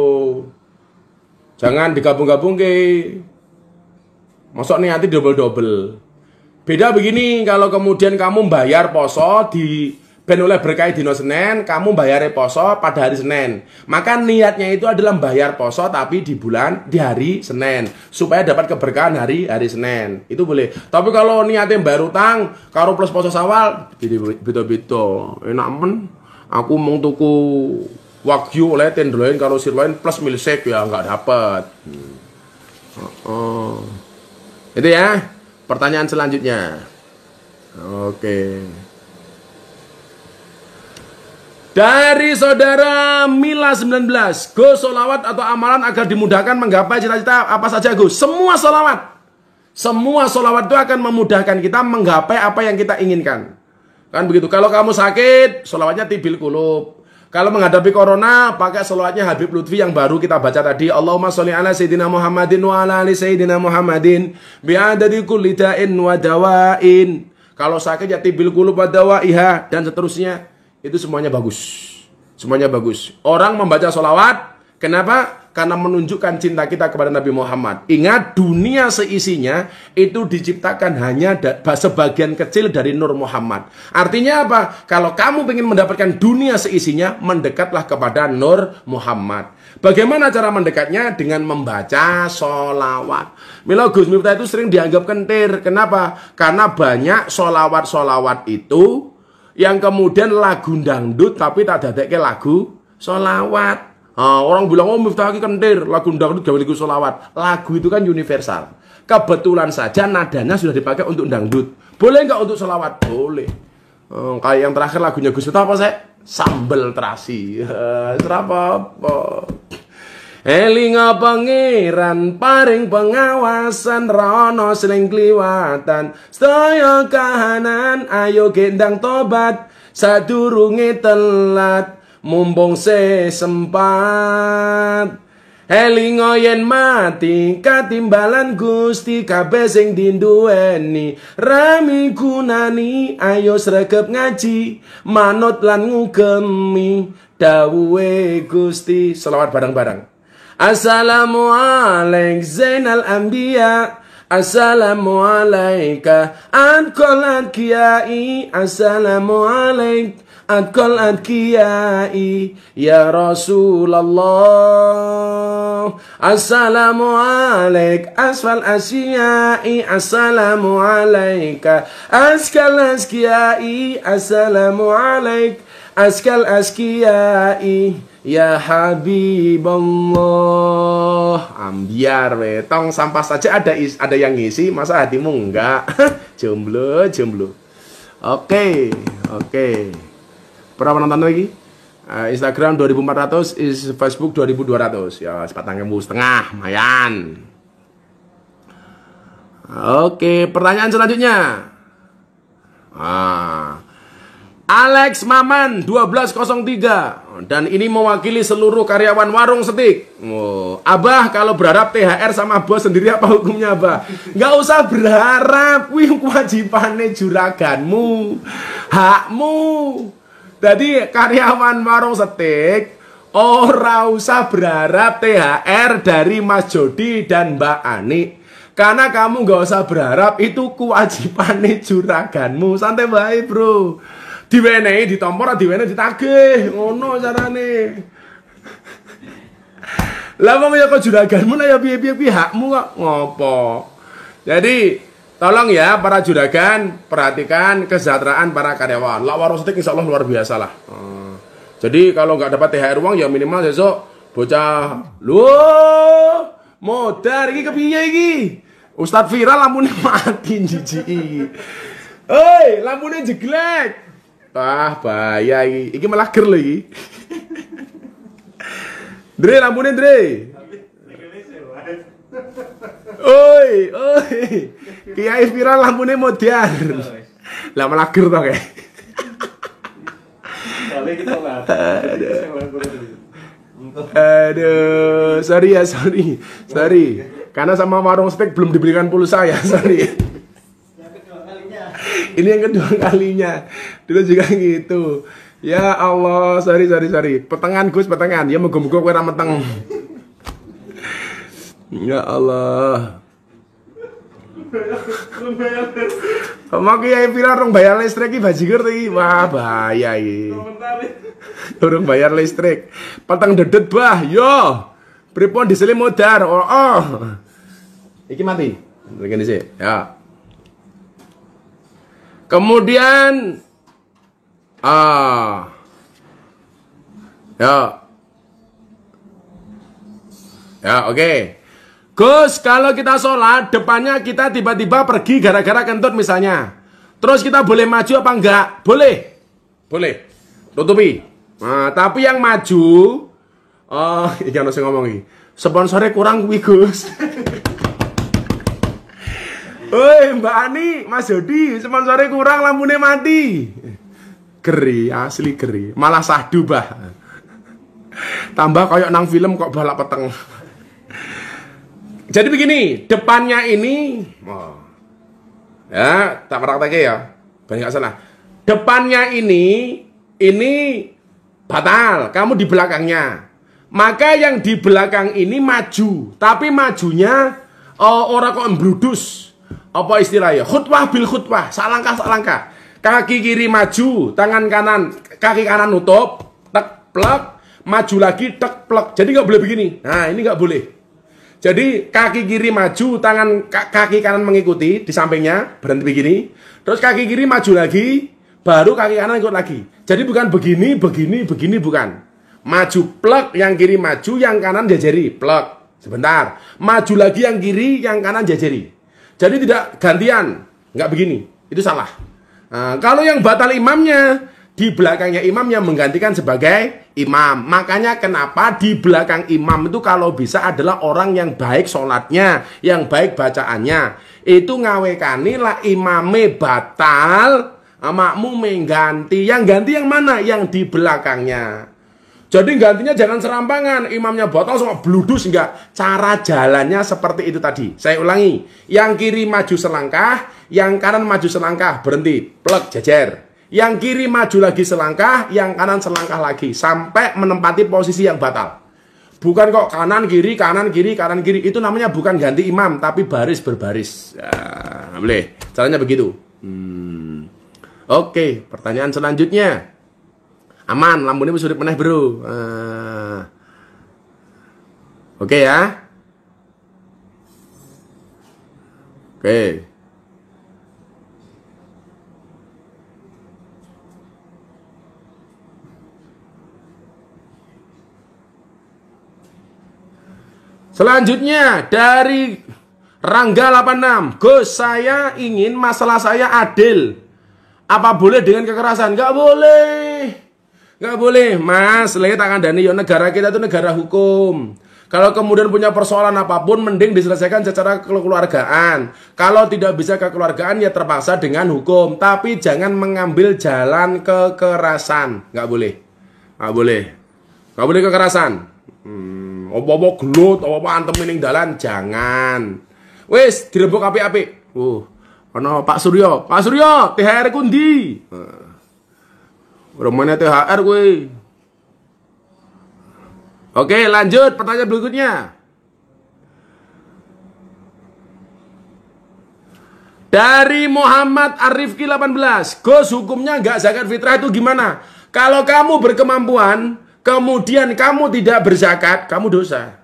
Jangan digabung-gabung ke. Masuk niati double-double. Beda begini, kalau kemudian kamu bayar poso di ben oleh berkah dino Senin, kamu bayar poso pada hari Senin. Maka niatnya itu adalah bayar poso tapi di hari Senin supaya dapat keberkahan hari Senin. Itu boleh. Tapi kalau niatnya bayar utang karo plus poso sawal, jadi beda-beda. Enak men. Aku mau tuku wagyu oleh tenderloin karo sirloin plus milsek ya nggak dapat. Itu ya. Pertanyaan selanjutnya. Oke. Dari saudara Mila 19, Gus, sholawat atau amalan agar dimudahkan menggapai cita-cita apa saja Gus? Semua sholawat. Semua sholawat itu akan memudahkan kita menggapai apa yang kita inginkan. Kan begitu. Kalau kamu sakit, sholawatnya tibil kulub. Kalau menghadapi corona, pakai sholawatnya Habib Lutfi yang baru kita baca tadi. Allahumma sholli ala Sayyidina Muhammadin wa ala ali Sayyidina Muhammadin bi'adadi kulli da'in wa dawain. Kalau sakit ya tibil kulub wa dawaiha dan seterusnya. Itu semuanya bagus. Semuanya bagus. Orang membaca sholawat, kenapa? Karena menunjukkan cinta kita kepada Nabi Muhammad. Ingat, dunia seisinya itu diciptakan hanya sebagian kecil dari Nur Muhammad. Artinya apa? Kalau kamu ingin mendapatkan dunia seisinya, mendekatlah kepada Nur Muhammad. Bagaimana cara mendekatnya? Dengan membaca sholawat. Mila Gus Miftah itu sering dianggap kentir. Kenapa? Karena banyak sholawat-sholawat itu yang kemudian lagu dangdut tapi tak dadekke lagu sholawat. Orang bilang, oh Miftah kentir, lagu dangdut gawe lagu sholawat. Lagu itu kan universal. Kebetulan saja nadanya sudah dipakai untuk dangdut. Boleh nggak untuk sholawat? Boleh. Kayak yang terakhir lagunya Gus Miftah apa sih? Sambel terasi. Serapa apa? Elinga pangeran paring pengawasan rono sering kliwatan. Sedaya kahanan ayo gendang tobat sadurunge telat. Mumpung sempat elingo yen mati katimbalan Gusti kabeh sing dinduweni rami gunani ayo sregep ngaji manut lan ngugemi dawuhe Gusti. Selawat bareng-bareng. Assalamualaikum Zainal Anbiya, Assalamualaikum Adkolat Kiai, Assalamualaikum Adkolat Kiai ya Rasulullah, Assalamualaikum Asfal Asyai, Assalamualaikum Askal Kiai, Assalamualaikum Askal askiyai ya Habiballah. Ambiar we, tong sampah saja ada yang ngisi, masa hatimu enggak? Jomblo, jomblo. Oke. Berapa nonton lagi? Instagram 2400, Facebook 2200. Ya, sepatang ribu setengah, lumayan. Oke, pertanyaan selanjutnya. Alex Maman 1203, dan ini mewakili seluruh karyawan warung Setik. Abah kalau berharap THR sama bos sendiri apa hukumnya, Abah? Nggak usah berharap, wih kewajibannya juraganmu, hakmu. Jadi karyawan warung Setik ora usah berharap THR dari Mas Jody dan Mbak Ani. Karena kamu gak usah berharap, itu kewajibannya juraganmu. Santai baik bro. Diwenehi ditompor, diwenehi ditagih. Ngono carane. Lah wong ya kok juraganmu lah ya piye-piye hakmu kok ngopo. Jadi tolong ya para juragan, perhatikan kesejahteraan para karyawan. Lah warung Setik insyaallah luar biasa lah. Jadi kalau nggak dapat THR uang ya minimal besok bocah. Loh, modar iki kepiye iki? Ustadz viral lampunya mati jijiki. Oi, lampunya jeglek. Wah, bahaya iki. Iki malah ger lho iki. Dre, lampunya Dre. Oi. Kiai viral lampunya modar. Lah malah ger to kae. Aduh, sorry. Karena sama warung Setik belum diberikan pulsa ya, sorry. Ini yang kedua kalinya. Dulu juga gitu. Ya Allah, sorry. Petengan Gus, petengan. Ya moga-moga kowe ra meteng. Ya Allah. Mau kiai viral rong bayar listrik iki bajigur iki. Wah, bahaya iki. Urung bayar listrik. Peteng dedet bah, yo. Pripun diselim modar. Oh. Iki mati. Begini sih. Ya. Kemudian Ya, oke. Gus, kalau kita sholat, depannya kita tiba-tiba pergi gara-gara kentut misalnya. Terus kita boleh maju apa enggak? Boleh. Tutupi. Nah, tapi yang maju, iki ono sing ngomong iki. Sponsornya kurang kuwi, Gus. Woi, Mbak Ani, Mas Jody, sponsornya kurang, lampunya mati. Geri, asli geri. Malah sahdu, bah. Tambah kayak nang film kok balap peteng. Jadi begini, depannya ini, ya, tak prakteknya ya, banyak salah. Depannya ini batal, kamu di belakangnya. Maka yang di belakang ini maju, tapi majunya orang kok embrudus. Apa istilahnya? Khutbah bil khutbah, salangkah. Kaki kiri maju, tangan kanan, kaki kanan nutup, tek plek, maju lagi tek plek. Jadi nggak boleh begini. Nah, ini nggak boleh. Jadi kaki kiri maju, kaki kanan mengikuti di sampingnya, berhenti begini. Terus kaki kiri maju lagi, baru kaki kanan ikut lagi. Jadi bukan begini, bukan. Maju plek, yang kiri maju, yang kanan jajari, plek. Sebentar, maju lagi yang kiri, yang kanan jajari. Jadi tidak gantian, nggak begini, itu salah. Nah, kalau yang batal imamnya, di belakangnya imam yang menggantikan sebagai imam. Makanya kenapa di belakang imam itu kalau bisa adalah orang yang baik sholatnya, yang baik bacaannya. Itu ngawekani lah imame batal, makmum mengganti. Yang ganti yang mana? Yang di belakangnya. Jadi gantinya jangan serampangan, imamnya batal sama bludus, enggak. Cara jalannya seperti itu tadi. Saya ulangi, yang kiri maju selangkah, yang kanan maju selangkah, berhenti, plek, jajar. Yang kiri maju lagi selangkah, yang kanan selangkah lagi, sampai menempati posisi yang batal. Bukan kok kanan kiri, itu namanya bukan ganti imam, tapi baris berbaris. Ya, boleh, caranya begitu. Oke, pertanyaan selanjutnya. Aman, lampunya surip meneh bro. Oke ya. Oke. Selanjutnya dari Rangga 86. Gus, saya ingin masalah saya adil. Apa boleh dengan kekerasan? Nggak boleh. Nggak boleh, Mas. Lihat tangan Dani, negara kita itu negara hukum. Kalau kemudian punya persoalan apapun, mending diselesaikan secara kekeluargaan. Kalau tidak bisa kekeluargaan, ya terpaksa dengan hukum. Tapi jangan mengambil jalan kekerasan. Nggak boleh. Nggak boleh. Nggak boleh kekerasan. Apa-apa gelut, apa-apa antem ning dalan, jangan. Wis, direbuk apik-apik. Ana Pak Suryo. Pak Suryo, THR ku ndi? Romane THR kowe. Oke, lanjut pertanyaan berikutnya. Dari Muhammad Arifki 18. Gus, hukumnya nggak zakat fitrah itu gimana? Kalau kamu berkemampuan, kemudian kamu tidak berzakat, kamu dosa.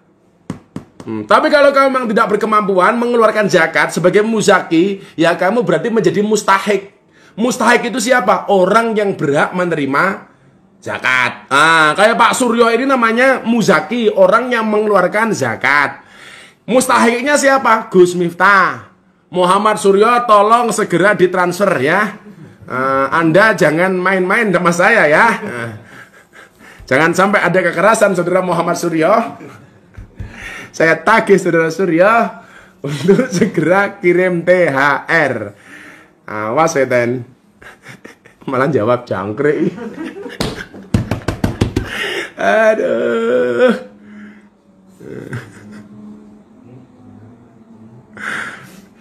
Tapi kalau kamu memang tidak berkemampuan mengeluarkan zakat sebagai muzaki, ya kamu berarti menjadi mustahik. Mustahik itu siapa? Orang yang berhak menerima zakat. Kayak Pak Suryo ini namanya muzaki, orang yang mengeluarkan zakat. Mustahiknya siapa? Gus Miftah. Muhammad Suryo, tolong segera ditransfer ya. Anda jangan main-main sama saya ya. Jangan sampai ada kekerasan saudara Muhammad Suryo. Saya tagih saudara Suryo untuk segera kirim THR. Awas setan. Malah jawab jangkrik. Aduh.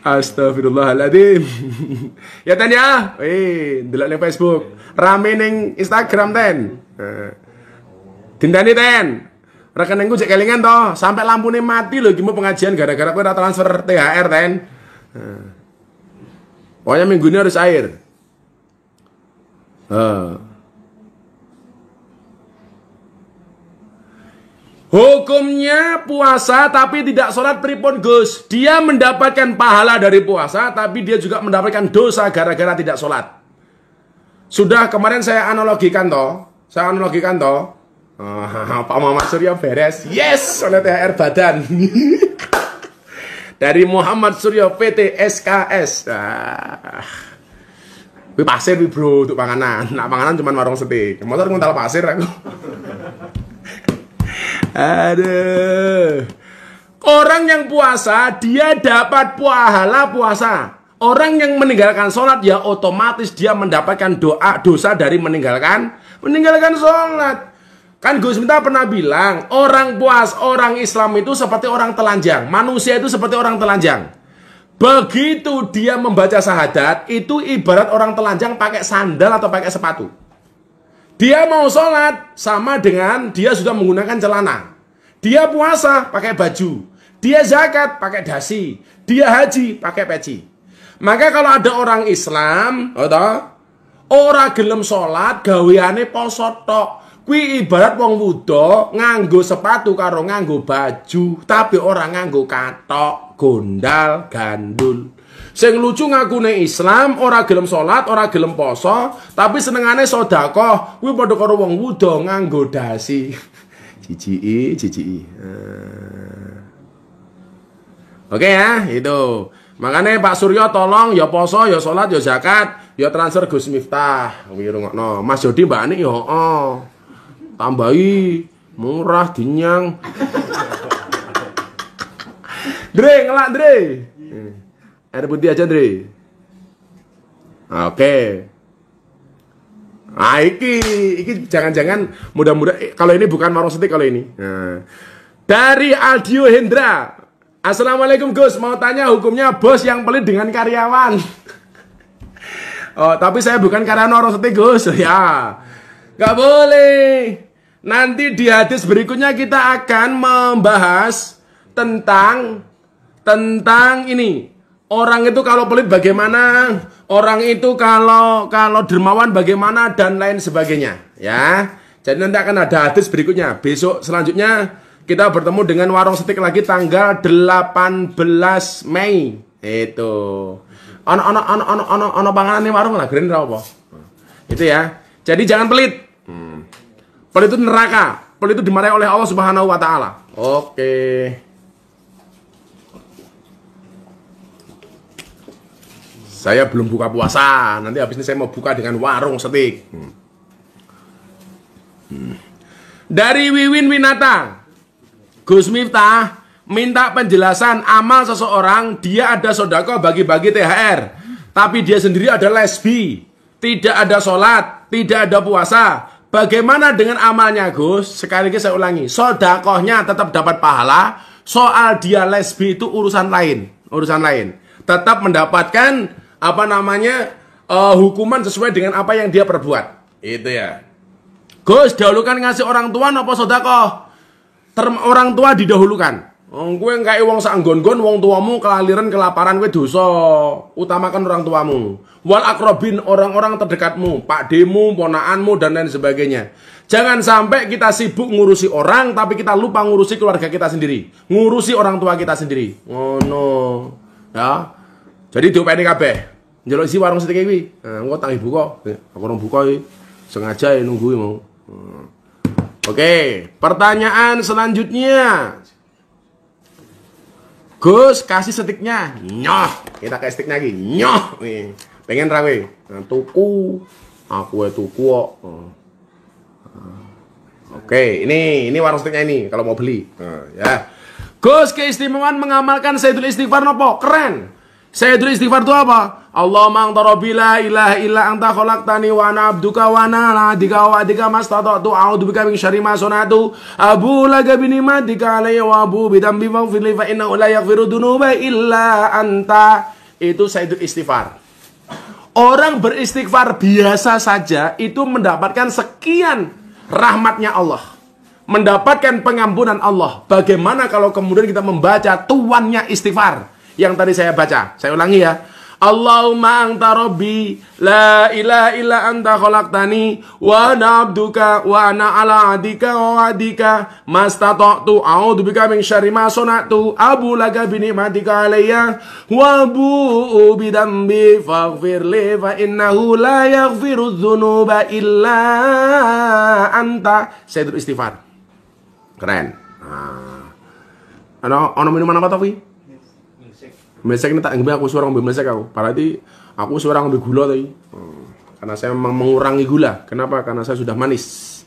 Astagfirullahaladzim. Ya ten ya. Delok ning Facebook. Rame ning Instagram ten. Dinteni ten. Rekeningku cek kelingan toh, sampai lampune mati lho iki mau pengajian gara-gara kowe ora transfer THR ten. Pokoknya minggu ini harus air. Hukumnya puasa tapi tidak sholat pripun Gus. Dia mendapatkan pahala dari puasa tapi dia juga mendapatkan dosa gara-gara tidak sholat. Sudah kemarin saya analogikan toh. Pak Muhammad Suryo beres. Yes, oleh THR badan. Dari Muhammad Suryo PT SKS. Wih pasir wih bro untuk panganan. Nah panganan cuma warung setik. Motor nguntal pasir aku. Aduh. Orang yang puasa dia dapat pahala puasa. Orang yang meninggalkan sholat ya otomatis dia mendapatkan dosa dari meninggalkan sholat. Kan Gus Miftah pernah bilang orang Islam itu seperti orang telanjang. Manusia itu seperti orang telanjang. Begitu dia membaca syahadat itu ibarat orang telanjang pakai sandal atau pakai sepatu. Dia mau sholat sama dengan dia sudah menggunakan celana. Dia puasa pakai baju. Dia zakat pakai dasi. Dia haji pakai peci. Maka kalau ada orang Islam, ora gelem sholat, gaweane poso tok. Kuwi ibarat wong wuda nganggo sepatu karo nganggo baju, tapi ora nganggo katok, gondal, gandul. Sing lucu ngakune Islam, ora gelem salat, ora gelem poso, tapi senengane sedekah. Kuwi padha karo wong wuda nganggo dasi. Jijiki. Oke ya, itu. Makanya Pak Suryo tolong ya poso, ya salat, ya zakat, ya transfer Gus Miftah. Kuwi rungokno. Mas Jody Mbak Ani ya tambahi murah dinyang. Dre ngelak Dre. Air putih aja Dre. Oke. Iki jangan-jangan mudah-mudahan kalau ini bukan warung setik kalau ini. Dari Aldio Hendra. Assalamualaikum Gus, mau tanya hukumnya bos yang pelit dengan karyawan. Tapi saya bukan karyawan warung setik Gus. Ya. Gak boleh. Nanti di hadis berikutnya kita akan membahas tentang ini. Orang itu kalau pelit bagaimana? Orang itu kalau dermawan bagaimana dan lain sebagainya, ya. Jadi nanti akan ada hadis berikutnya. Besok selanjutnya kita bertemu dengan warung setik lagi tanggal 18 Mei. Itu. Ono panganan nih warung lah, green apa? Itu ya. Jadi jangan pelit. Pelit itu neraka. Pelit itu dimarahi oleh Allah Subhanahu wa taala. Oke. Saya belum buka puasa. Nanti habis ini saya mau buka dengan warung steak. Dari Wiwin Winata, Gus Miftah minta penjelasan amal seseorang. Dia ada sodako bagi-bagi THR, tapi dia sendiri ada lesbi, tidak ada sholat, tidak ada puasa. Bagaimana dengan amalnya, Gus? Sekali lagi saya ulangi, sodakohnya tetap dapat pahala. Soal dia lesbi itu urusan lain, tetap mendapatkan hukuman sesuai dengan apa yang dia perbuat. Itu ya. Gus, dahulukan ngasih orang tua apa sodakoh? Orang tua didahulukan. Gue nggak wong sanggon-gon, wong tuamu kelaliran kelaparan, gue dosa. Utamakan orang tuamu. Wal akrobin, orang-orang terdekatmu, pak demu, ponaanmu dan lain sebagainya. Jangan sampai kita sibuk ngurusi orang, tapi kita lupa ngurusi keluarga kita sendiri, ngurusi orang tua kita sendiri. Oh no, ya. Jadi diopeni kabeh. Njaluk isi warung steak iki. Engko tak ibu kok. Aku orang buka iki. Sengaja nunggu mau. Oke, pertanyaan selanjutnya. Gus, kasih steaknya. Nyoh, kita kasih steaknya lagi. Nyoh, nih. Pengen ra kowe? Nah, tuku. Aku tuku kok. Oke, ini warung steaknya ini kalau mau beli. Ya. Gus, keistimewaan mengamalkan Sayyidul Istighfar nopo? Keren. Sayyidul Istighfar itu apa? Allahumma anta rabbi la ilaha illa anta khalaqtani wa ana abduka wa ana abdika wa adika mastata'tu a'udzubika min syarri ma sana'tu abu laka bi ni'matika alayya wa abu bi dhanbi faghfir li fa innahu la yaghfiru dzunuba illa anta. Itu Sayyidul Istighfar. Orang beristighfar biasa saja itu mendapatkan sekian rahmatnya Allah, mendapatkan pengampunan Allah. Bagaimana kalau kemudian kita membaca tuannya istighfar yang tadi saya baca? Saya ulangi ya. Allahumma anta rabbi la ilaha illa anta khalaqtani wa ana abduka wa ana ala adika wa adika mastata'tu a'udzubika min syarri ma sana'tu abu laka bi ni'matika alayya wa abu bi dhanbi faghfir li fa innahu la yaghfiru dzunuba illa anta. Sayyidul Istighfar. Keren. Ono minuman apa tadi? Mesek ini tak ngambil aku suara ngambil mesek aku. Berarti aku suara ngambil gula tadi. Karena saya memang mengurangi gula. Kenapa? Karena saya sudah manis.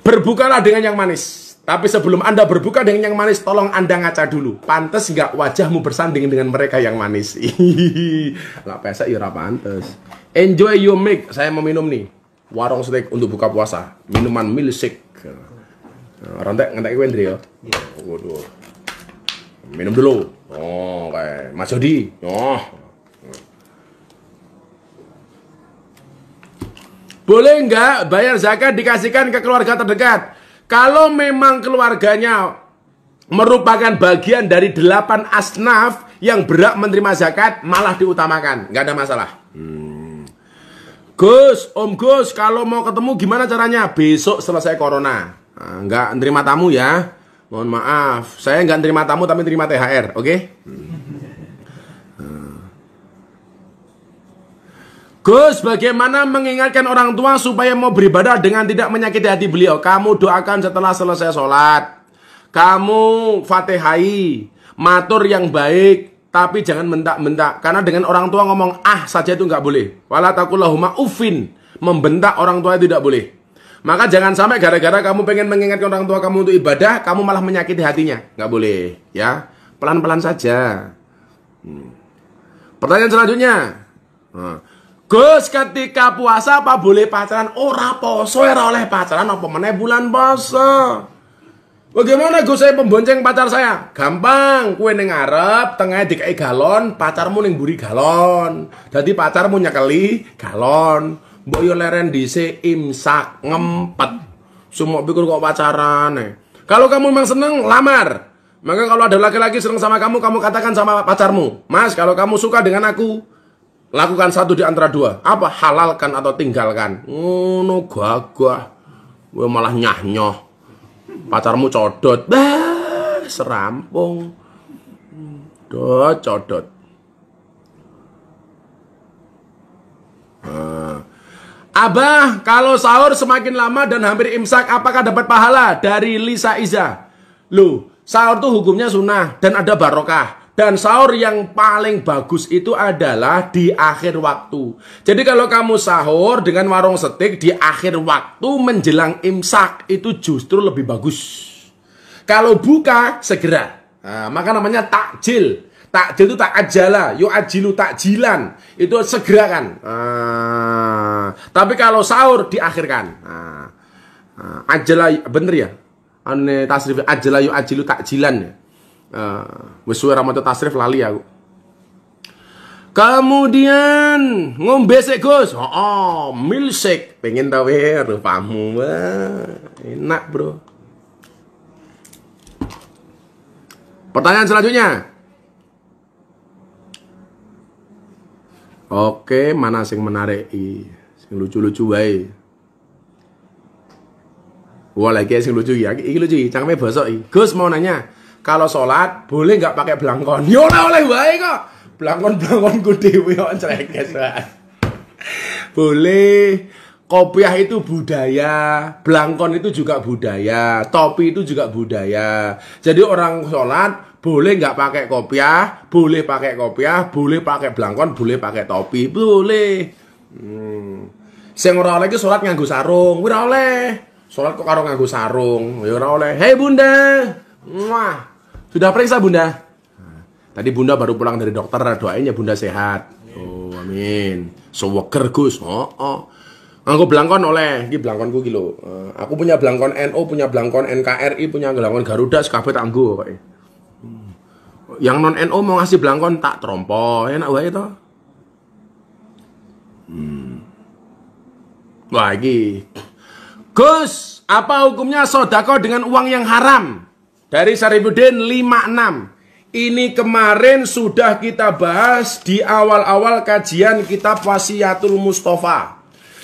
Berbukalah dengan yang manis. Tapi sebelum Anda berbuka dengan yang manis, tolong Anda ngaca dulu. Pantes nggak wajahmu bersanding dengan mereka yang manis? Lah pesek ya pantes. Enjoy your milk. Saya mau minum nih warung steak untuk buka puasa. Minuman milkshake. Rantek ngantek Wendri ya. Waduh. Minum dulu. Oh, kayak Mas Jody. Oh. Boleh nggak bayar zakat dikasihkan ke keluarga terdekat? Kalau memang keluarganya merupakan bagian dari 8 asnaf yang berhak menerima zakat, malah diutamakan. Nggak ada masalah. Gus, Om Gus, kalau mau ketemu gimana caranya? Besok selesai corona. Nggak nerima tamu ya. Mohon maaf, saya nggak terima tamu tapi terima THR, oke? Gus, bagaimana mengingatkan orang tua supaya mau beribadah dengan tidak menyakiti hati beliau? Kamu doakan setelah selesai sholat. Kamu fatihai, matur yang baik, tapi jangan bentak-bentak. Karena dengan orang tua ngomong saja itu nggak boleh. Wala taqulahuma uffin, membentak orang tua itu tidak boleh. Maka jangan sampai gara-gara kamu pengen mengingatkan orang tua kamu untuk ibadah, kamu malah menyakiti hatinya. Nggak boleh, ya. Pelan-pelan saja. Pertanyaan selanjutnya. Gus, ketika puasa apa boleh pacaran? Ora poso, ora oleh pacaran apa meneh bulan poso. Bagaimana Gus saya membonceng pacar saya? Gampang, kue ning ngarep, tengah dikai galon, pacarmu ning mburi galon. Jadi pacarmu nyekeli galon. Mbok yo leren dhisik imsak ngempet. Semua pikir kok pacaran. Kalau kamu memang seneng, lamar. Maka kalau ada laki-laki seneng sama kamu katakan sama pacarmu, Mas, kalau kamu suka dengan aku, lakukan satu di antara dua. Apa? Halalkan atau tinggalkan. Ngono gagah. Gue malah nyah-nyoh. Pacarmu codot. Serampung. Codot. Abah, kalau sahur semakin lama dan hampir imsak, apakah dapat pahala? Dari Lisa Iza. Loh, sahur tuh hukumnya sunnah dan ada barokah. Dan sahur yang paling bagus itu adalah di akhir waktu. Jadi kalau kamu sahur dengan warung steak di akhir waktu menjelang imsak, itu justru lebih bagus. Kalau buka, segera. Nah, maka namanya takjil. Takjil itu tak ajala, yu ajilu takjilan. Itu segera kan. Tapi kalau sahur diakhirkan. Ajala, bener ya? Ane tasrif ajala yu ajilu takjilan ya. Wis suwe ra maca tasrif lali aku. Kemudian ngombe sik Gus. Milkshake. Pengen ta we rupamu. Enak, Bro. Pertanyaan selanjutnya. Oke, mana sing menarik sing lucu-lucu wae. Wah, lagi sing lucu ya. Iki lucu iki, cangkeme bosok iki. Gus mau nanya, kalau sholat boleh nggak pakai blangkon? Ya oleh wae kok. Blangkon-blangkonku dhewe kok crekes wae. Boleh. Kopiah itu budaya, blangkon itu juga budaya, topi itu juga budaya. Jadi orang sholat boleh nggak pakai kopiah, boleh pakai kopiah, boleh pakai blangkon, boleh pakai topi, boleh. Sing ora oleh iki sholat nganggo sarung, ora oleh. Sholat kok karo nganggo sarung, ya ora oleh. Hei Bunda, wah, sudah periksa Bunda? Tadi Bunda baru pulang dari dokter, doain ya Bunda sehat. Oh, amin. Seweger Gus. Nganggo blangkon oleh, iki blangkonku iki lho. Aku punya blangkon NU, punya blangkon NKRI, punya blangkon Garuda, kabeh tak nggo kok. Yang non NU mau ngasih blangkon tak trompo, enak wae to. Wah, iki. Gus, apa hukumnya sedekah dengan uang yang haram? Dari Syarifuddin 56. Ini kemarin sudah kita bahas di awal-awal kajian kitab Wasiyatul Mustafa.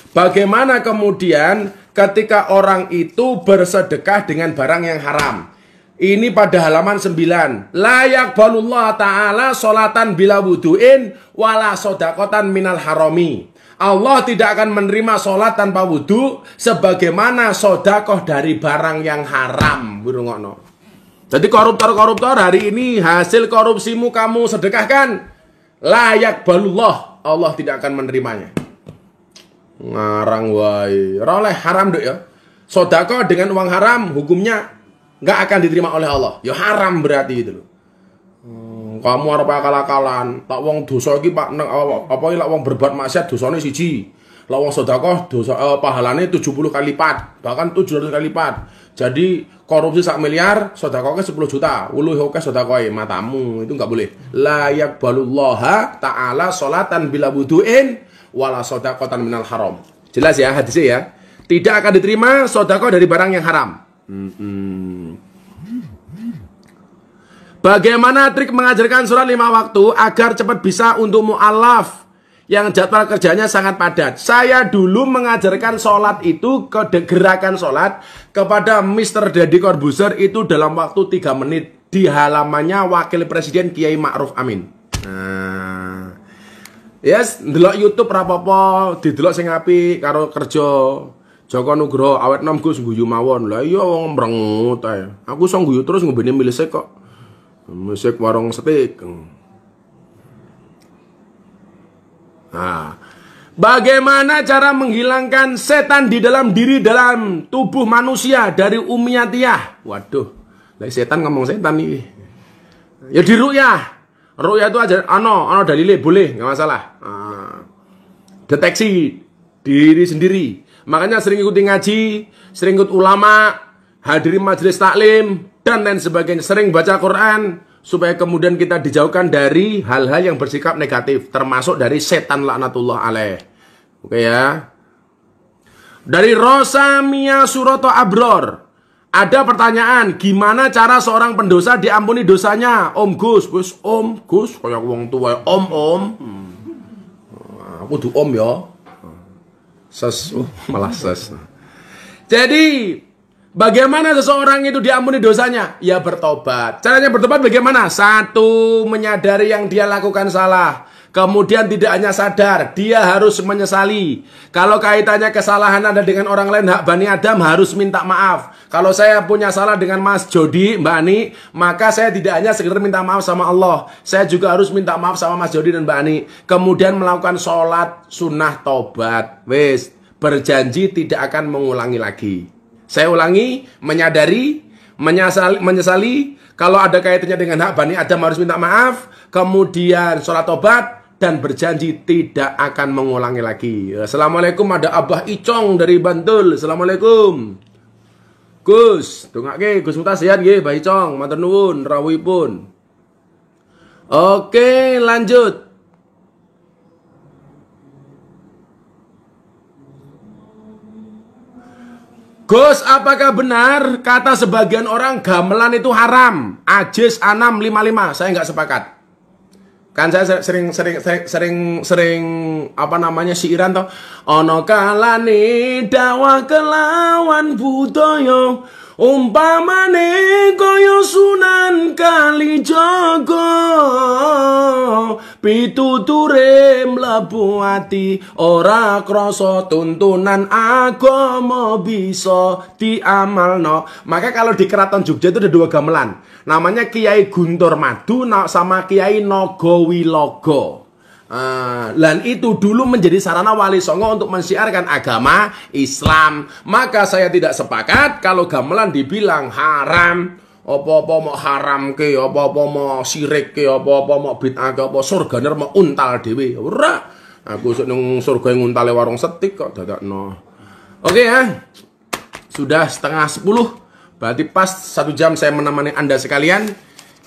Bagaimana kemudian ketika orang itu bersedekah dengan barang yang haram. Ini pada halaman 9. La yaqbalullah ta'ala sholatan bila wudu'in wala sodakotan minal harami. Allah tidak akan menerima sholat tanpa wudu sebagaimana sodakoh dari barang yang haram. Burungokno. Jadi koruptor-koruptor hari ini hasil korupsimu kamu sedekahkan. La yaqbalullah, Allah tidak akan menerimanya. Ngarang wae. Ora oleh haram dok ya. Sedekah dengan uang haram hukumnya nggak akan diterima oleh Allah. Ya haram berarti itu loh. Kamu arep akal-akalan, tak wong dosa iki Pak apa lek wong berbuat maksiat dosane siji. Lek wong sedekah dosa pahalane 70 kali lipat, bahkan 700 kali lipat. Jadi korupsi 1 miliar, sedekahnya 10 juta. Uluh oke sedekahe matamu, itu enggak boleh. La yaqbalullaha ta'ala sholatan bila wudu'in wala shadaqatan minal haram. Jelas ya hadisnya ya. Tidak akan diterima sedekah dari barang yang haram. Bagaimana trik mengajarkan sholat 5 waktu agar cepat bisa untuk mu'alaf yang jadwal kerjanya sangat padat? Saya dulu mengajarkan sholat itu, gerakan sholat kepada Mr. Deddy Corbuzier itu dalam waktu 3 menit di halamannya Wakil Presiden Kiai Ma'ruf Amin. Yes, ndelok YouTube rapopo, didelok sing apik karo kerja Joko Nugroho awet 6 Gus guyu mawon. Lah iya wong mrengut ae. Aku iso guyu terus ngombene milih kok. Musik warung steak. Nah, bagaimana cara menghilangkan setan di dalam diri dalam tubuh manusia dari Umiyatiyah? Waduh, lah setan ngomong setan nih. Ya di ru'yah. Ru'yah itu aja ano dalile boleh, nggak masalah. Deteksi diri sendiri. Makanya sering ikuti ngaji, sering ikut ulama, hadiri majelis taklim dan lain sebagainya, sering baca Quran supaya kemudian kita dijauhkan dari hal-hal yang bersikap negatif, termasuk dari setan laknatullah alaih. Oke ya. Dari Rosamia Suroto Abror, ada pertanyaan, gimana cara seorang pendosa diampuni dosanya? Om Gus, Om Gus, kayak wong tua, Om. Aku tuh Om ya. Malah ses. Jadi bagaimana seseorang itu diampuni dosanya? Ya bertobat. Caranya bertobat bagaimana? 1, menyadari yang dia lakukan salah. Kemudian tidak hanya sadar, dia harus menyesali. Kalau kaitannya kesalahan Anda dengan orang lain, hak Bani Adam, harus minta maaf. Kalau saya punya salah dengan Mas Jody, Mbak Ani, maka saya tidak hanya sekedar minta maaf sama Allah, saya juga harus minta maaf sama Mas Jody dan Mbak Ani. Kemudian melakukan sholat sunnah taubat. Wes, berjanji tidak akan mengulangi lagi. Saya ulangi, menyadari, menyesali. Kalau ada kaitannya dengan hak Bani Adam harus minta maaf. Kemudian sholat taubat. Dan berjanji tidak akan mengulangi lagi. Assalamualaikum, ada Abah Icong dari Bantul. Assalamualaikum. Gus, dongake Gus Mutasian nggih, Mbah Icong, matur nuwun rawuhipun. Oke, lanjut. Gus, apakah benar kata sebagian orang gamelan itu haram? Ajis Anam 55, saya nggak sepakat. Kan saya sering apa namanya siiran toh, ono kalane dakwah kelawan budaya umpamane kaya Sunan Kalijaga pituture mlebu ati ora krasa tuntunan agama bisa diamalno. Maka kalau di Keraton Jogja itu ada dua gamelan, namanya Kiai Guntur Madu sama Kiai Nogowilogo. Dan itu dulu menjadi sarana Wali Songo untuk mensiarkan agama Islam. Maka saya tidak sepakat kalau gamelan dibilang haram. Apa-apa mau haram ke, apa-apa mau syirik ke, apa-apa mau bid'ah ke, apa surganer mau untal dewe. Ora, aku seneng surga yang untale warung setik kok dadakno. Oke ya, sudah 9:30. Berarti pas 1 jam saya menemani Anda sekalian.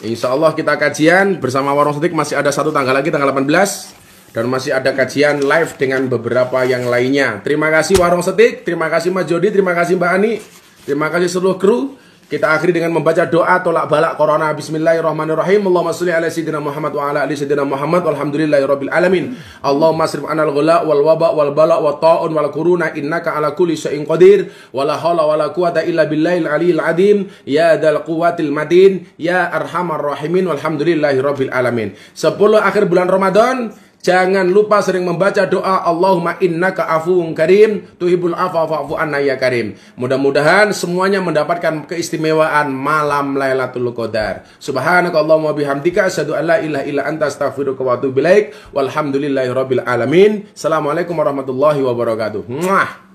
Insya Allah kita kajian bersama Warung Setik. Masih ada 1 tanggal lagi, tanggal 18. Dan masih ada kajian live dengan beberapa yang lainnya. Terima kasih Warung Setik, terima kasih Mas Jody, terima kasih Mbak Ani, terima kasih seluruh kru. Kita akhiri dengan membaca doa tolak balak corona. Bismillahirrahmanirrahim. Allahumma sholli ala sayyidina Muhammad wa ala ali sayyidina Muhammad. Walhamdulillahirabbil alamin. Allahumma asrif anal ghala wal waba wal bala wa ta'un wal kuruna innaka ala kulli syai'in qadir. Wala haula wala quwata illa billahil aliyil azim. Ya dzal quwwatil matin, ya arhamar rahimin. Walhamdulillahirabbil alamin. 10 akhir bulan Ramadan. Jangan lupa sering membaca doa Allahumma innaka afuwun karim tuhibul afwa fa'fu anna ya karim. Mudah-mudahan semuanya mendapatkan keistimewaan malam Lailatul Qadar. Subhanakallahumma bihamdika asyhadu an la ilaha illa anta astaghfiruka wa atubu ilaik. Walhamdulillahirabbil alamin. Assalamualaikum warahmatullahi wabarakatuh. Muah.